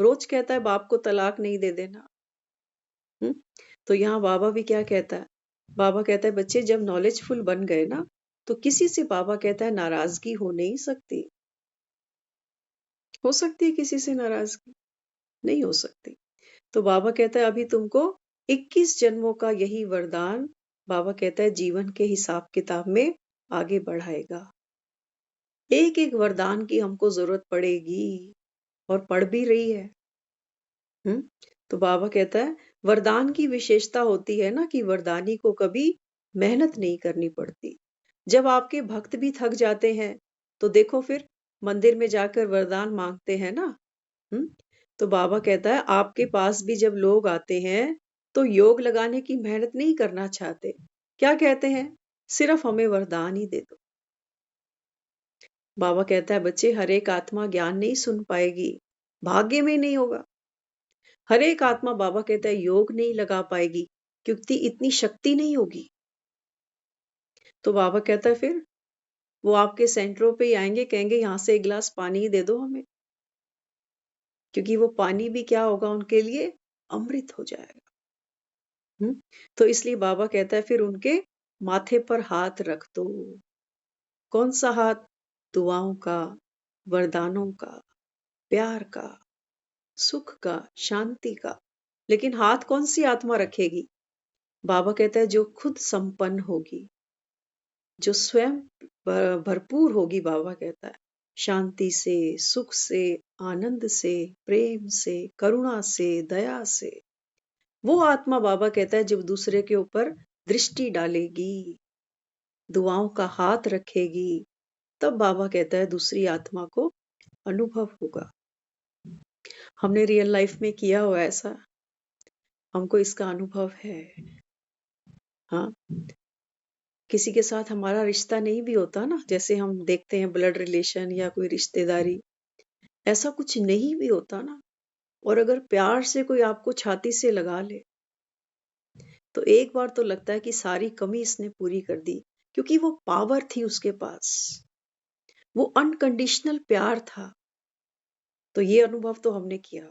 रोज कहता है बाप को तलाक नहीं दे देना। तो यहाँ बाबा भी क्या कहता है? बाबा कहता है बच्चे जब नॉलेजफुल बन गए ना, तो किसी से बाबा कहता है नाराजगी हो नहीं सकती। हो सकती है किसी से नाराजगी? नहीं हो सकती। तो बाबा कहता है अभी तुमको 21 जन्मों का यही वरदान बाबा कहता है जीवन के हिसाब किताब में आगे बढ़ाएगा। एक एक वरदान की हमको जरूरत पड़ेगी और पड़ भी रही है। तो बाबा कहता है वरदान की विशेषता होती है ना कि वरदानी को कभी मेहनत नहीं करनी पड़ती। जब आपके भक्त भी थक जाते हैं तो देखो फिर मंदिर में जाकर वरदान मांगते हैं ना। तो बाबा कहता है आपके पास भी जब लोग आते हैं तो योग लगाने की मेहनत नहीं करना चाहते। क्या कहते हैं? सिर्फ हमें वरदान ही दे दो। बाबा कहता है बच्चे हर एक आत्मा ज्ञान नहीं सुन पाएगी, भाग्य में नहीं होगा। हर एक आत्मा बाबा कहता है योग नहीं लगा पाएगी क्योंकि इतनी शक्ति नहीं होगी। तो बाबा कहता है फिर वो आपके सेंटरों पे ही आएंगे, कहेंगे यहाँ से एक गिलास पानी ही दे दो हमें, क्योंकि वो पानी भी क्या होगा उनके लिए? अमृत हो जाएगा। तो इसलिए बाबा कहता है फिर उनके माथे पर हाथ रख दो। कौन सा हाथ? दुआओं का, वरदानों का, प्यार का, सुख का, शांति का। लेकिन हाथ कौन सी आत्मा रखेगी? बाबा कहता है जो खुद संपन्न होगी, जो स्वयं भरपूर होगी। बाबा कहता है शांति से, सुख से, आनंद से, प्रेम से, करुणा से, दया से। वो आत्मा बाबा कहता है जब दूसरे के ऊपर दृष्टि डालेगी, दुआओं का हाथ रखेगी, तब बाबा कहता है दूसरी आत्मा को अनुभव होगा। हमने रियल लाइफ में किया हुआ ऐसा, हमको इसका अनुभव है। हाँ, किसी के साथ हमारा रिश्ता नहीं भी होता ना, जैसे हम देखते हैं ब्लड रिलेशन या कोई रिश्तेदारी, ऐसा कुछ नहीं भी होता ना, और अगर प्यार से कोई आपको छाती से लगा ले तो एक बार तो लगता है कि सारी कमी इसने पूरी कर दी, क्योंकि वो पावर थी उसके पास, वो अनकंडीशनल प्यार था। तो ये अनुभव तो हमने किया।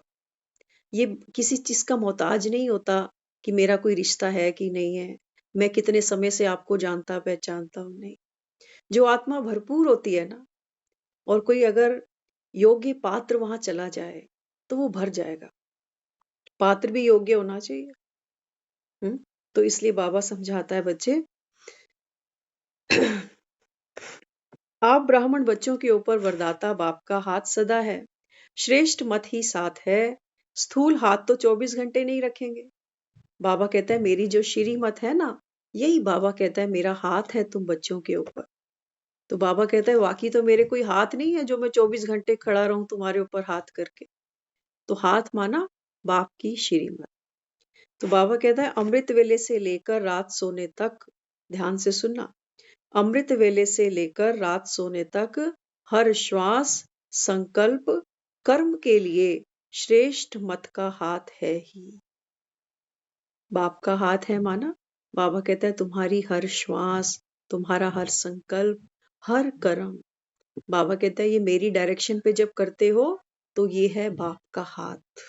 ये किसी चीज का मोहताज नहीं होता कि मेरा कोई रिश्ता है कि नहीं है, मैं कितने समय से आपको जानता पहचानता हूं, नहीं। जो आत्मा भरपूर होती है ना, और कोई अगर योग्य पात्र वहां चला जाए तो वो भर जाएगा। पात्र भी योग्य होना चाहिए। तो इसलिए बाबा समझाता है बच्चे आप ब्राह्मण बच्चों के ऊपर वरदाता बाप का हाथ सदा है, श्रेष्ठ मत ही साथ है, स्थूल हाथ तो 24 घंटे नहीं रखेंगे। बाबा कहता है मेरी जो श्रीमत है ना, यही बाबा कहता है मेरा हाथ है तुम बच्चों के ऊपर। तो बाबा कहता है वाकई तो मेरे कोई हाथ नहीं है जो मैं 24 घंटे खड़ा रहूं तुम्हारे ऊपर हाथ करके। तो हाथ माना बाप की श्रीमत। तो बाबा कहता है अमृत वेले से लेकर रात सोने तक, ध्यान से सुनना, अमृत वेले से लेकर रात सोने तक हर श्वास संकल्प कर्म के लिए श्रेष्ठ मत का हाथ है ही। बाप का हाथ है माना बाबा कहता है तुम्हारी हर श्वास, तुम्हारा हर संकल्प, हर कर्म, बाबा कहता है ये मेरी डायरेक्शन पे जब करते हो तो ये है बाप का हाथ।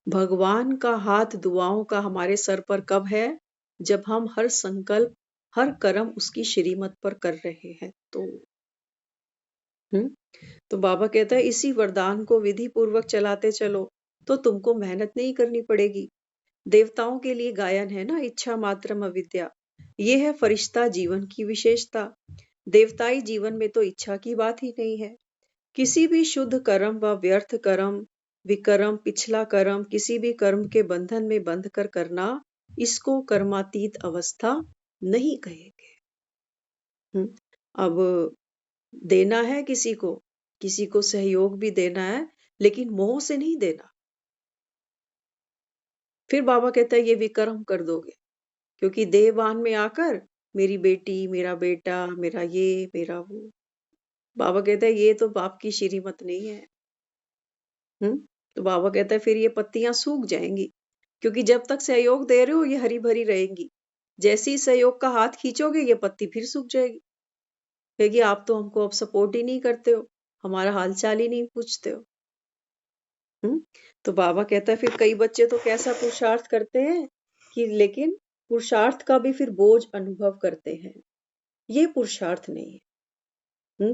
भगवान का हाथ दुआओं का हमारे सर पर कब है? जब हम हर संकल्प, हर कर्म उसकी श्रीमत पर कर रहे हैं तो बाबा कहता है इसी वरदान को विधि पूर्वक चलाते चलो तो तुमको मेहनत नहीं करनी पड़ेगी। देवताओं के लिए गायन है ना, इच्छा मात्रम अविद्या। ये है फरिश्ता जीवन की विशेषता। देवताई जीवन में तो इच्छा की बात ही नहीं है। किसी भी शुद्ध कर्म व व्यर्थ कर्म, विकर्म, पिछला कर्म, किसी भी कर्म के बंधन में बंध कर करना इसको कर्मातीत अवस्था नहीं कहेंगे। अब देना है किसी को सहयोग भी देना है, लेकिन मोह से नहीं देना। फिर बाबा कहता है ये विकर्म कर दोगे, क्योंकि देहवान में आकर मेरी बेटी, मेरा बेटा, मेरा ये, मेरा वो। बाबा कहता है ये तो बाप की श्रीमत नहीं है। तो बाबा कहता है फिर ये पत्तियां सूख जाएंगी, क्योंकि जब तक सहयोग दे रहे हो ये हरी भरी रहेंगी। जैसे ही सहयोग का हाथ खींचोगे ये पत्ती फिर सूख जाएगी। कहेगी आप तो हमको अब सपोर्ट ही नहीं करते हो, हमारा हालचाल ही नहीं पूछते हो। तो बाबा कहता है फिर कई बच्चे तो कैसा पुरुषार्थ करते हैं कि लेकिन पुरुषार्थ का भी फिर बोझ अनुभव करते हैं। ये पुरुषार्थ नहीं है।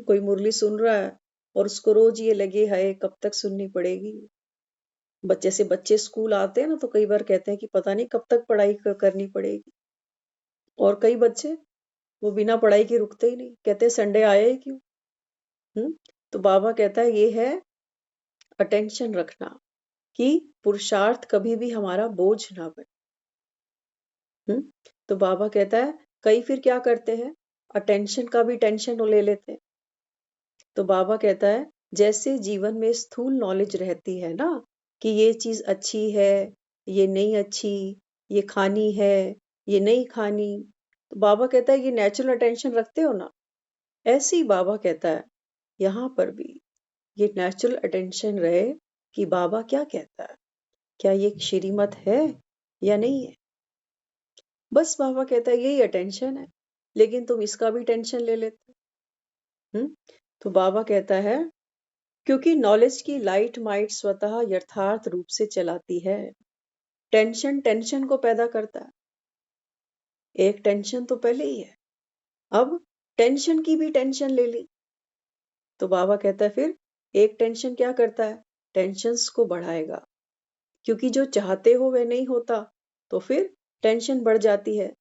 कोई मुरली सुन रहा है और उसको रोज ये लगे है कब तक सुननी पड़ेगी। बच्चे से बच्चे स्कूल आते हैं ना, तो कई बार कहते हैं कि पता नहीं कब तक पढ़ाई करनी पड़ेगी। और कई बच्चे वो बिना पढ़ाई के रुकते ही नहीं, कहते हैं संडे आया ही क्यों। तो बाबा कहता है ये है अटेंशन रखना कि पुरुषार्थ कभी भी हमारा बोझ ना बने। तो बाबा कहता है कई फिर क्या करते हैं, अटेंशन का भी टेंशन ले लेते हैं। तो बाबा कहता है जैसे जीवन में स्थूल नॉलेज रहती है ना कि ये चीज अच्छी है, ये नहीं अच्छी, ये खानी है, ये नहीं खानी, तो बाबा कहता है ये नेचुरल अटेंशन रखते हो ना, ऐसे ही बाबा कहता है यहाँ पर भी ये नेचुरल अटेंशन रहे कि बाबा क्या कहता है, क्या ये श्रीमत है या नहीं है। बस बाबा कहता है यही अटेंशन है, लेकिन तुम इसका भी टेंशन ले लेते हो। तो बाबा कहता है क्योंकि नॉलेज की लाइट माइट स्वतः यथार्थ रूप से चलाती है। टेंशन टेंशन को पैदा करता है, एक टेंशन तो पहले ही है, अब टेंशन की भी टेंशन ले ली। तो बाबा कहता है फिर एक टेंशन क्या करता है, टेंशन्स को बढ़ाएगा, क्योंकि जो चाहते हो वह नहीं होता, तो फिर टेंशन बढ़ जाती है।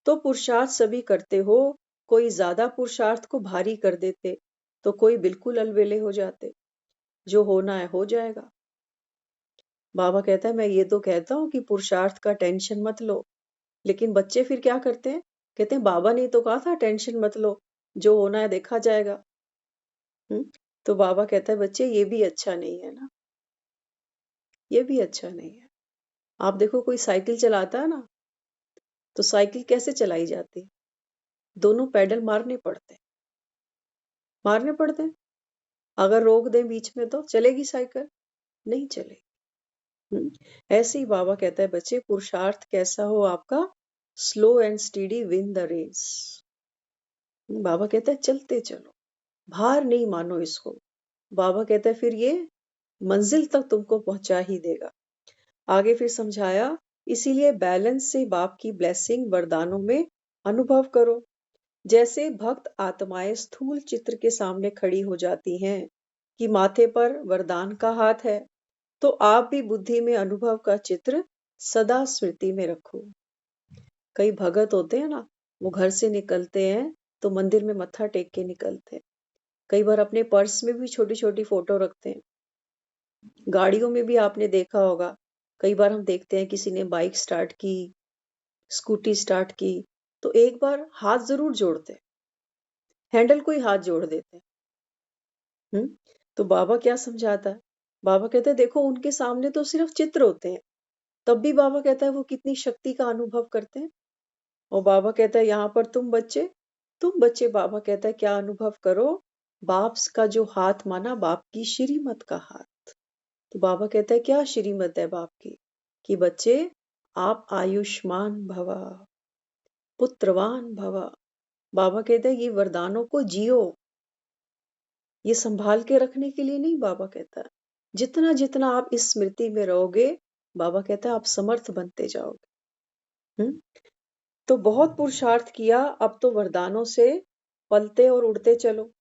तो पुरुषार्थ सभी करते हो, कोई ज्यादा पुरुषार्थ को भारी कर देते, तो कोई बिल्कुल अलबेले हो जाते। जो होना है हो जाएगा। बाबा कहता है मैं ये तो कहता हूँ कि पुरुषार्थ का टेंशन मत लो, लेकिन बच्चे फिर क्या करते हैं, कहते हैं बाबा ने तो कहा था टेंशन मत लो, जो होना है देखा जाएगा। तो बाबा कहता है बच्चे ये भी अच्छा नहीं है ना, ये भी अच्छा नहीं है। आप देखो कोई साइकिल चलाता है ना, तो साइकिल कैसे चलाई जाती है, दोनों पैडल मारने पड़ते हैं। अगर रोक दें बीच में तो चलेगी साइकिल, नहीं चलेगी। ऐसे ही बाबा कहता है बच्चे पुरुषार्थ कैसा हो आपका, slow and steady win the race. बाबा कहता है चलते चलो, भार नहीं मानो इसको। बाबा कहता है फिर ये मंजिल तक तुमको पहुंचा ही देगा। आगे फिर समझाया इसीलिए बैलेंस से बाप की ब्लेसिंग वरदानों में अनुभव करो। जैसे भक्त आत्माएं स्थूल चित्र के सामने खड़ी हो जाती हैं कि माथे पर वरदान का हाथ है, तो आप भी बुद्धि में अनुभव का चित्र सदा स्मृति में रखो। कई भगत होते हैं ना, वो घर से निकलते हैं तो मंदिर में मत्था टेक के निकलते हैं। कई बार अपने पर्स में भी छोटी छोटी फोटो रखते हैं। गाड़ियों में भी आपने देखा होगा, कई बार हम देखते हैं किसी ने बाइक स्टार्ट की, स्कूटी स्टार्ट की, तो एक बार हाथ जरूर जोड़ते हैं, हैंडल को ही हाथ जोड़ देते हैं। तो बाबा क्या समझाता है, बाबा कहते हैं देखो उनके सामने तो सिर्फ चित्र होते हैं, तब भी बाबा कहता है वो कितनी शक्ति का अनुभव करते हैं। और बाबा कहता है यहाँ पर तुम बच्चे बाबा कहता है क्या अनुभव करो, बाप का जो हाथ माना, बाप की श्रीमत का हाथ। तो बाबा कहता है क्या श्रीमत है बाप की, कि बच्चे आप आयुष्मान भवा, पुत्रवान भवा। बाबा कहता है ये वरदानों को जियो, ये संभाल के रखने के लिए नहीं। बाबा कहता है जितना जितना आप इस स्मृति में रहोगे, बाबा कहता है आप समर्थ बनते जाओगे। तो बहुत पुरुषार्थ किया, अब तो वरदानों से पलते और उड़ते चलो।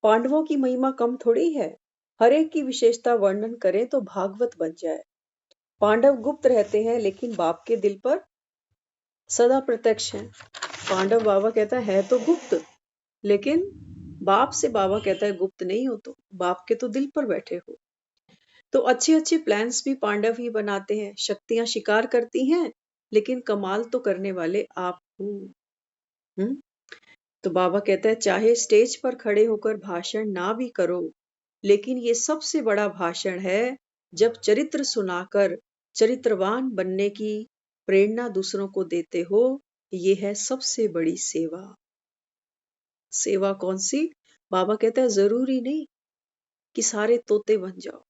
पांडवों की महिमा कम थोड़ी है, हर एक की विशेषता वर्णन करें तो भागवत बन जाए। पांडव गुप्त रहते हैं लेकिन बाप के दिल पर सदा प्रत्यक्ष हैं। पांडव बाबा कहता है तो गुप्त, लेकिन बाप से बाबा कहता है गुप्त नहीं हो, तो बाप के तो दिल पर बैठे हो। तो अच्छे अच्छे प्लान्स भी पांडव ही बनाते हैं, शक्तियां शिकार करती हैं, लेकिन कमाल तो करने वाले आप हो। हम्म? तो बाबा कहता है चाहे स्टेज पर खड़े होकर भाषण ना भी करो, लेकिन ये सबसे बड़ा भाषण है जब चरित्र सुनाकर चरित्रवान बनने की प्रेरणा दूसरों को देते हो। ये है सबसे बड़ी सेवा। सेवा कौन सी? बाबा कहता है जरूरी नहीं कि सारे तोते बन जाओ।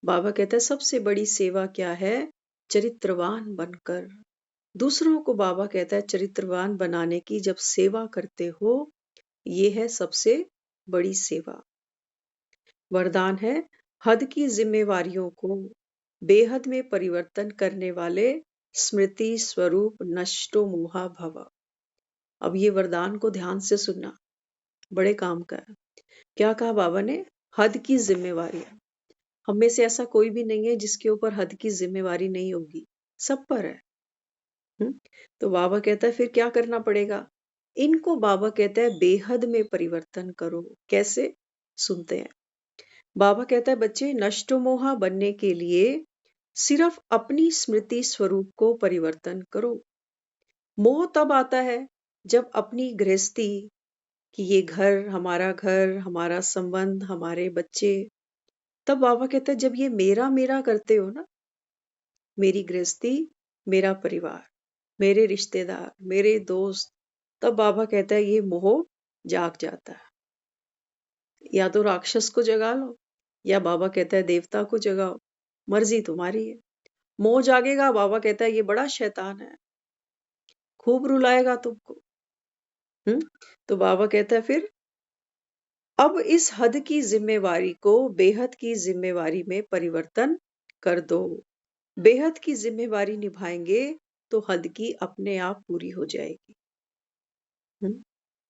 बाबा कहता है सबसे बड़ी सेवा क्या है? चरित्रवान बनकर। दूसरों को बाबा कहता है चरित्रवान बनाने की जब सेवा करते हो, ये है सबसे बड़ी सेवा। वरदान है हद की जिम्मेवारियों को बेहद में परिवर्तन करने वाले स्मृति स्वरूप नष्टो मोहा भव। अब ये वरदान को ध्यान से सुनना, बड़े काम का है। क्या कहा बाबा ने? हद की जिम्मेवारियां। हम में से ऐसा कोई भी नहीं है जिसके ऊपर हद की जिम्मेवारी नहीं होगी, सब पर है। तो बाबा कहता है फिर क्या करना पड़ेगा? इनको बाबा कहता है बेहद में परिवर्तन करो। कैसे? सुनते हैं। बाबा कहता है बच्चे, नष्टमोहा बनने के लिए सिर्फ अपनी स्मृति स्वरूप को परिवर्तन करो। मोह तब आता है जब अपनी गृहस्थी कि ये घर, हमारा संबंध, हमारे बच्चे, तब बाबा कहता है जब ये मेरा मेरा करते हो ना, मेरी गृहस्थी, मेरा परिवार, मेरे रिश्तेदार, मेरे दोस्त, तब बाबा कहता है ये मोह जाग जाता है। या तो राक्षस को जगा लो, या बाबा कहता है देवता को जगाओ, मर्जी तुम्हारी है। मोह जागेगा, बाबा कहता है ये बड़ा शैतान है, खूब रुलाएगा तुमको। तो बाबा कहता है फिर अब इस हद की जिम्मेवारी को बेहद की जिम्मेवारी में परिवर्तन कर दो। बेहद की जिम्मेवारी निभाएंगे तो हद की अपने आप पूरी हो जाएगी।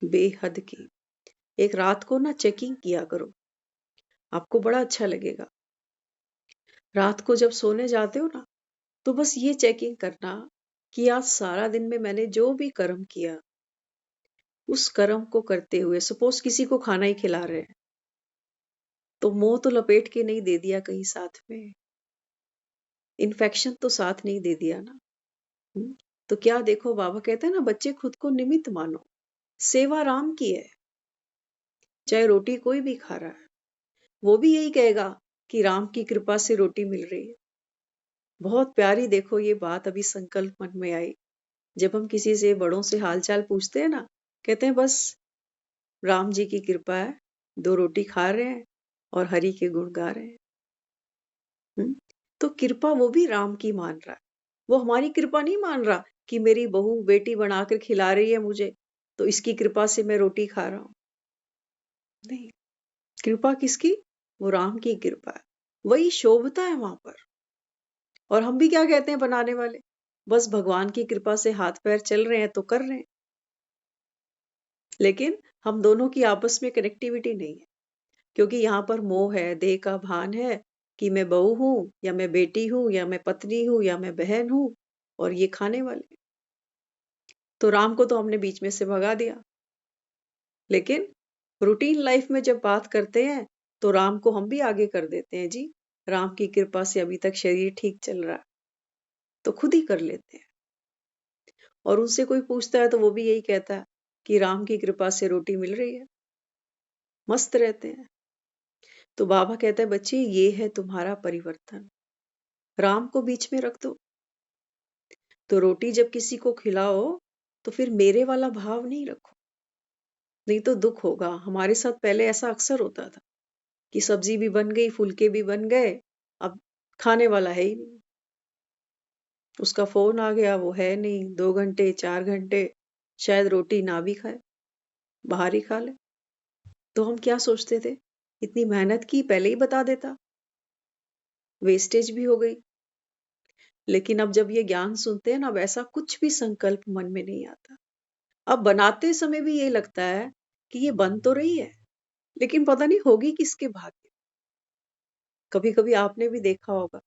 बेहद की। एक रात को ना चेकिंग किया करो, आपको बड़ा अच्छा लगेगा। रात को जब सोने जाते हो ना, तो बस ये चेकिंग करना कि आज सारा दिन में मैंने जो भी कर्म किया, उस कर्म को करते हुए सपोज किसी को खाना ही खिला रहे हैं, तो मुंह तो लपेट के नहीं दे दिया कहीं साथ में, इन्फेक्शन तो साथ नहीं दे दिया ना। तो क्या देखो, बाबा कहते हैं ना बच्चे खुद को निमित्त मानो, सेवा राम की है। चाहे रोटी कोई भी खा रहा है, वो भी यही कहेगा कि राम की कृपा से रोटी मिल रही है। बहुत प्यारी देखो ये बात अभी संकल्प मन में आई। जब हम किसी से बड़ों से हालचाल पूछते हैं ना, कहते हैं बस राम जी की कृपा है, 2 रोटी खा रहे हैं और हरि के गुण गा रहे हैं। तो कृपा वो भी राम की मान रहा है। वो हमारी कृपा नहीं मान रहा कि मेरी बहू बेटी बनाकर खिला रही है मुझे, तो इसकी कृपा से मैं रोटी खा रहा हूं। नहीं, कृपा किसकी? वो राम की कृपा है, वही शोभता है वहां पर। और हम भी क्या कहते हैं बनाने वाले, बस भगवान की कृपा से हाथ पैर चल रहे हैं तो कर रहे हैं। लेकिन हम दोनों की आपस में कनेक्टिविटी नहीं है, क्योंकि यहाँ पर मोह है, देह का भान है कि मैं बहू हूं या मैं बेटी हूं या मैं पत्नी हूं या मैं बहन हूं, और ये खाने वाले। तो राम को तो हमने बीच में से भगा दिया। लेकिन रूटीन लाइफ में जब बात करते हैं तो राम को हम भी आगे कर देते हैं। जी, राम की कृपा से अभी तक शरीर ठीक चल रहा है, तो खुद ही कर लेते हैं। और उनसे कोई पूछता है तो वो भी यही कहता है कि राम की कृपा से रोटी मिल रही है, मस्त रहते हैं। तो बाबा कहता है बच्चे, ये है तुम्हारा परिवर्तन। राम को बीच में रख दो। तो रोटी जब किसी को खिलाओ तो फिर मेरे वाला भाव नहीं रखो, नहीं तो दुख होगा। हमारे साथ पहले ऐसा अक्सर होता था कि सब्जी भी बन गई, फुलके भी बन गए, अब खाने वाला है ही नहीं। उसका फोन आ गया, वो है नहीं, 2 घंटे 4 घंटे शायद रोटी ना भी खाए, बाहर ही खा ले। तो हम क्या सोचते थे, इतनी मेहनत की, पहले ही बता देता, वेस्टेज भी हो गई। लेकिन अब जब ये ज्ञान सुनते हैं ना, अब ऐसा कुछ भी संकल्प मन में नहीं आता। अब बनाते समय भी ये लगता है कि ये बन तो रही है, लेकिन पता नहीं होगी किसके भाग्य। कभी कभी आपने भी देखा होगा,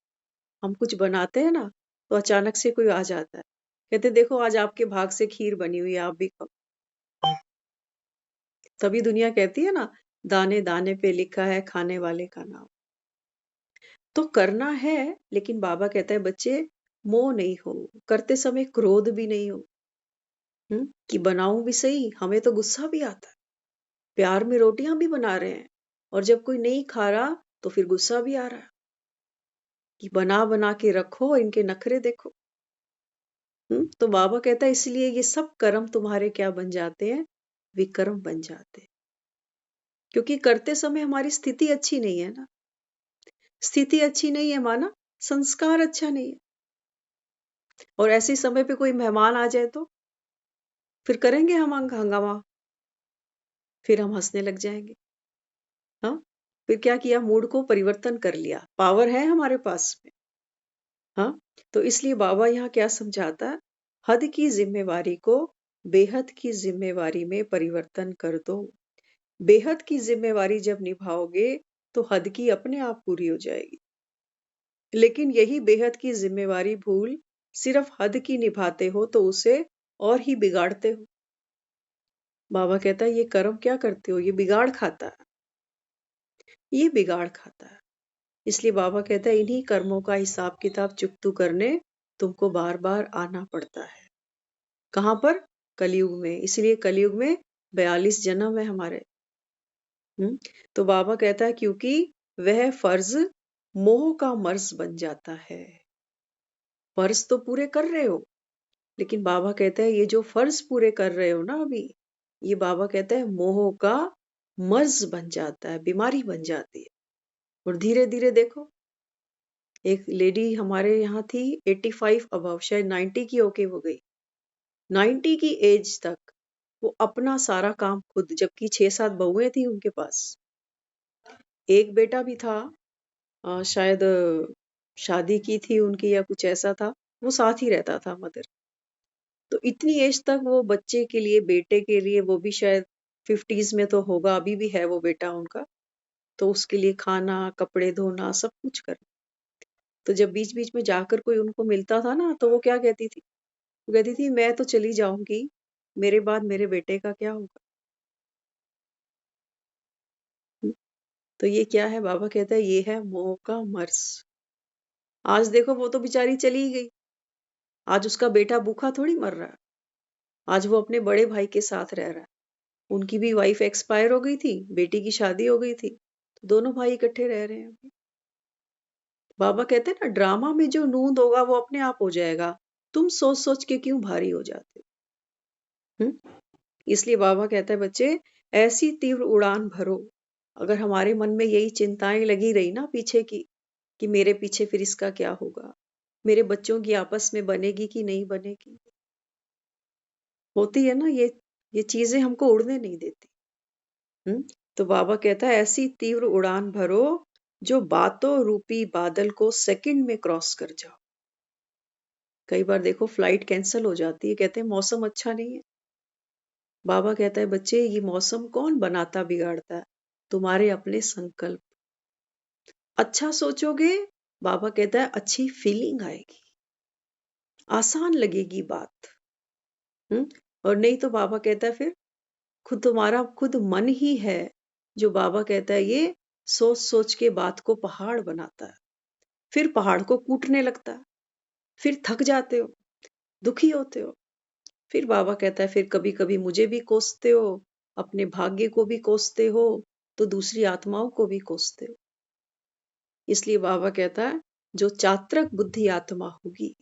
हम कुछ बनाते हैं ना, तो अचानक से कोई आ जाता है, कहते देखो आज आपके भाग से खीर बनी हुई है, आप भी खाओ। तभी दुनिया कहती है ना, दाने दाने पे लिखा है खाने वाले का नाम। तो करना है, लेकिन बाबा कहता है बच्चे, मोह नहीं हो, करते समय क्रोध भी नहीं हो। कि बनाऊं भी सही, हमें तो गुस्सा भी आता है। प्यार में रोटियां भी बना रहे हैं और जब कोई नहीं खा रहा तो फिर गुस्सा भी आ रहा है कि बना बना के रखो, इनके नखरे देखो। तो बाबा कहता है इसलिए ये सब कर्म तुम्हारे क्या बन जाते हैं, विकर्म बन जाते हैं। क्योंकि करते समय हमारी स्थिति अच्छी नहीं है ना। स्थिति अच्छी नहीं है माना संस्कार अच्छा नहीं है। और ऐसे समय पे कोई मेहमान आ जाए तो फिर करेंगे हम हंगामा, फिर हम हंसने लग जाएंगे। हाँ, फिर क्या किया, मूड को परिवर्तन कर लिया। पावर है हमारे पास में। हाँ, तो इसलिए बाबा यहाँ क्या समझाता है, हद की जिम्मेवारी को बेहद की जिम्मेवारी में परिवर्तन कर दो। बेहद की जिम्मेवारी जब निभाओगे तो हद की अपने आप पूरी हो जाएगी। लेकिन यही बेहद की जिम्मेवारी भूल सिर्फ हद की निभाते हो तो उसे और ही बिगाड़ते हो। बाबा कहता है ये कर्म क्या करते हो, ये बिगाड़ खाता है, ये बिगाड़ खाता है। इसलिए बाबा कहता है इन्हीं कर्मों का हिसाब किताब चुकतू करने तुमको बार बार आना पड़ता है। कहां पर, कलयुग में। इसलिए कलयुग में 42 जन्म है हमारे। तो बाबा कहता है क्योंकि वह फर्ज मोह का मर्ज बन जाता है। फर्ज तो पूरे कर रहे हो, लेकिन बाबा कहता है ये जो फर्ज पूरे कर रहे हो ना अभी, ये बाबा कहता है मोह का मर्ज बन जाता है, बीमारी बन जाती है। और धीरे धीरे देखो, एक लेडी हमारे यहाँ थी 85 अबव, शायद 90 की होके हो गई। 90 की एज तक वो अपना सारा काम खुद, जबकि 6-7 बहुएं थी उनके पास। एक बेटा भी था, शायद शादी की थी उनकी या कुछ ऐसा था, वो साथ ही रहता था मदर। तो इतनी एज तक वो बच्चे के लिए, बेटे के लिए, वो भी शायद 50s में तो होगा, अभी भी है वो बेटा उनका, तो उसके लिए खाना, कपड़े धोना, सब कुछ करना। तो जब बीच बीच में जाकर कोई उनको मिलता था ना, तो वो क्या कहती थी, वो कहती थी मैं तो चली जाऊंगी, मेरे बाद मेरे बेटे का क्या होगा। तो ये क्या है, बाबा कहता है ये है मोह का मर्ज। आज देखो वो तो बेचारी चली ही गई, आज उसका बेटा भूखा थोड़ी मर रहा है, आज वो अपने बड़े भाई के साथ रह रहा है। उनकी भी वाइफ एक्सपायर हो गई थी, बेटी की शादी हो गई थी, तो दोनों भाई इकट्ठे रह रहे हैं अभी। बाबा कहते हैं ना, ड्रामा में जो नूंद होगा वो अपने आप हो जाएगा, तुम सोच सोच के क्यों भारी हो जाते हो। इसलिए बाबा कहता है बच्चे, ऐसी तीव्र उड़ान भरो। अगर हमारे मन में यही चिंताएं लगी रही ना पीछे की, कि मेरे पीछे फिर इसका क्या होगा, मेरे बच्चों की आपस में बनेगी कि नहीं बनेगी, होती है ना ये चीजें हमको उड़ने नहीं देती। तो बाबा कहता है ऐसी तीव्र उड़ान भरो जो बातों रूपी बादल को सेकंड में क्रॉस कर जाओ। कई बार देखो फ्लाइट कैंसिल हो जाती है, कहते हैं मौसम अच्छा नहीं है। बाबा कहता है बच्चे ये मौसम कौन बनाता बिगाड़ता है, तुम्हारे अपने संकल्प। अच्छा सोचोगे, बाबा कहता है अच्छी फीलिंग आएगी, आसान लगेगी बात। और नहीं तो बाबा कहता है फिर खुद तुम्हारा खुद मन ही है जो, बाबा कहता है ये सोच सोच के बात को पहाड़ बनाता है, फिर पहाड़ को कूटने लगता है, फिर थक जाते हो, दुखी होते हो। फिर बाबा कहता है फिर कभी कभी मुझे भी कोसते हो, अपने भाग्य को भी कोसते हो, तो दूसरी आत्माओं को भी कोसते हो। इसलिए बाबा कहता है जो चात्रक बुद्धि आत्मा होगी,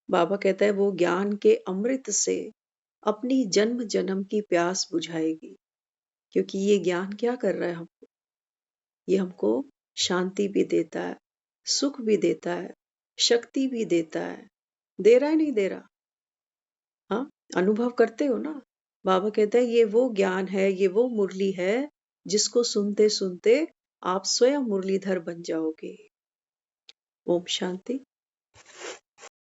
बाबा कहता है वो ज्ञान के अमृत से अपनी जन्म जन्म की प्यास बुझाएगी। क्योंकि ये ज्ञान क्या कर रहा है हमको, ये हमको शांति भी देता है, सुख भी देता है, शक्ति भी देता है। दे रहा है नहीं दे रहा, हाँ, अनुभव करते हो ना। बाबा कहता है ये वो ज्ञान है, ये वो मुरली है जिसको सुनते सुनते आप स्वयं मुरलीधर बन जाओगे। ओम शांति।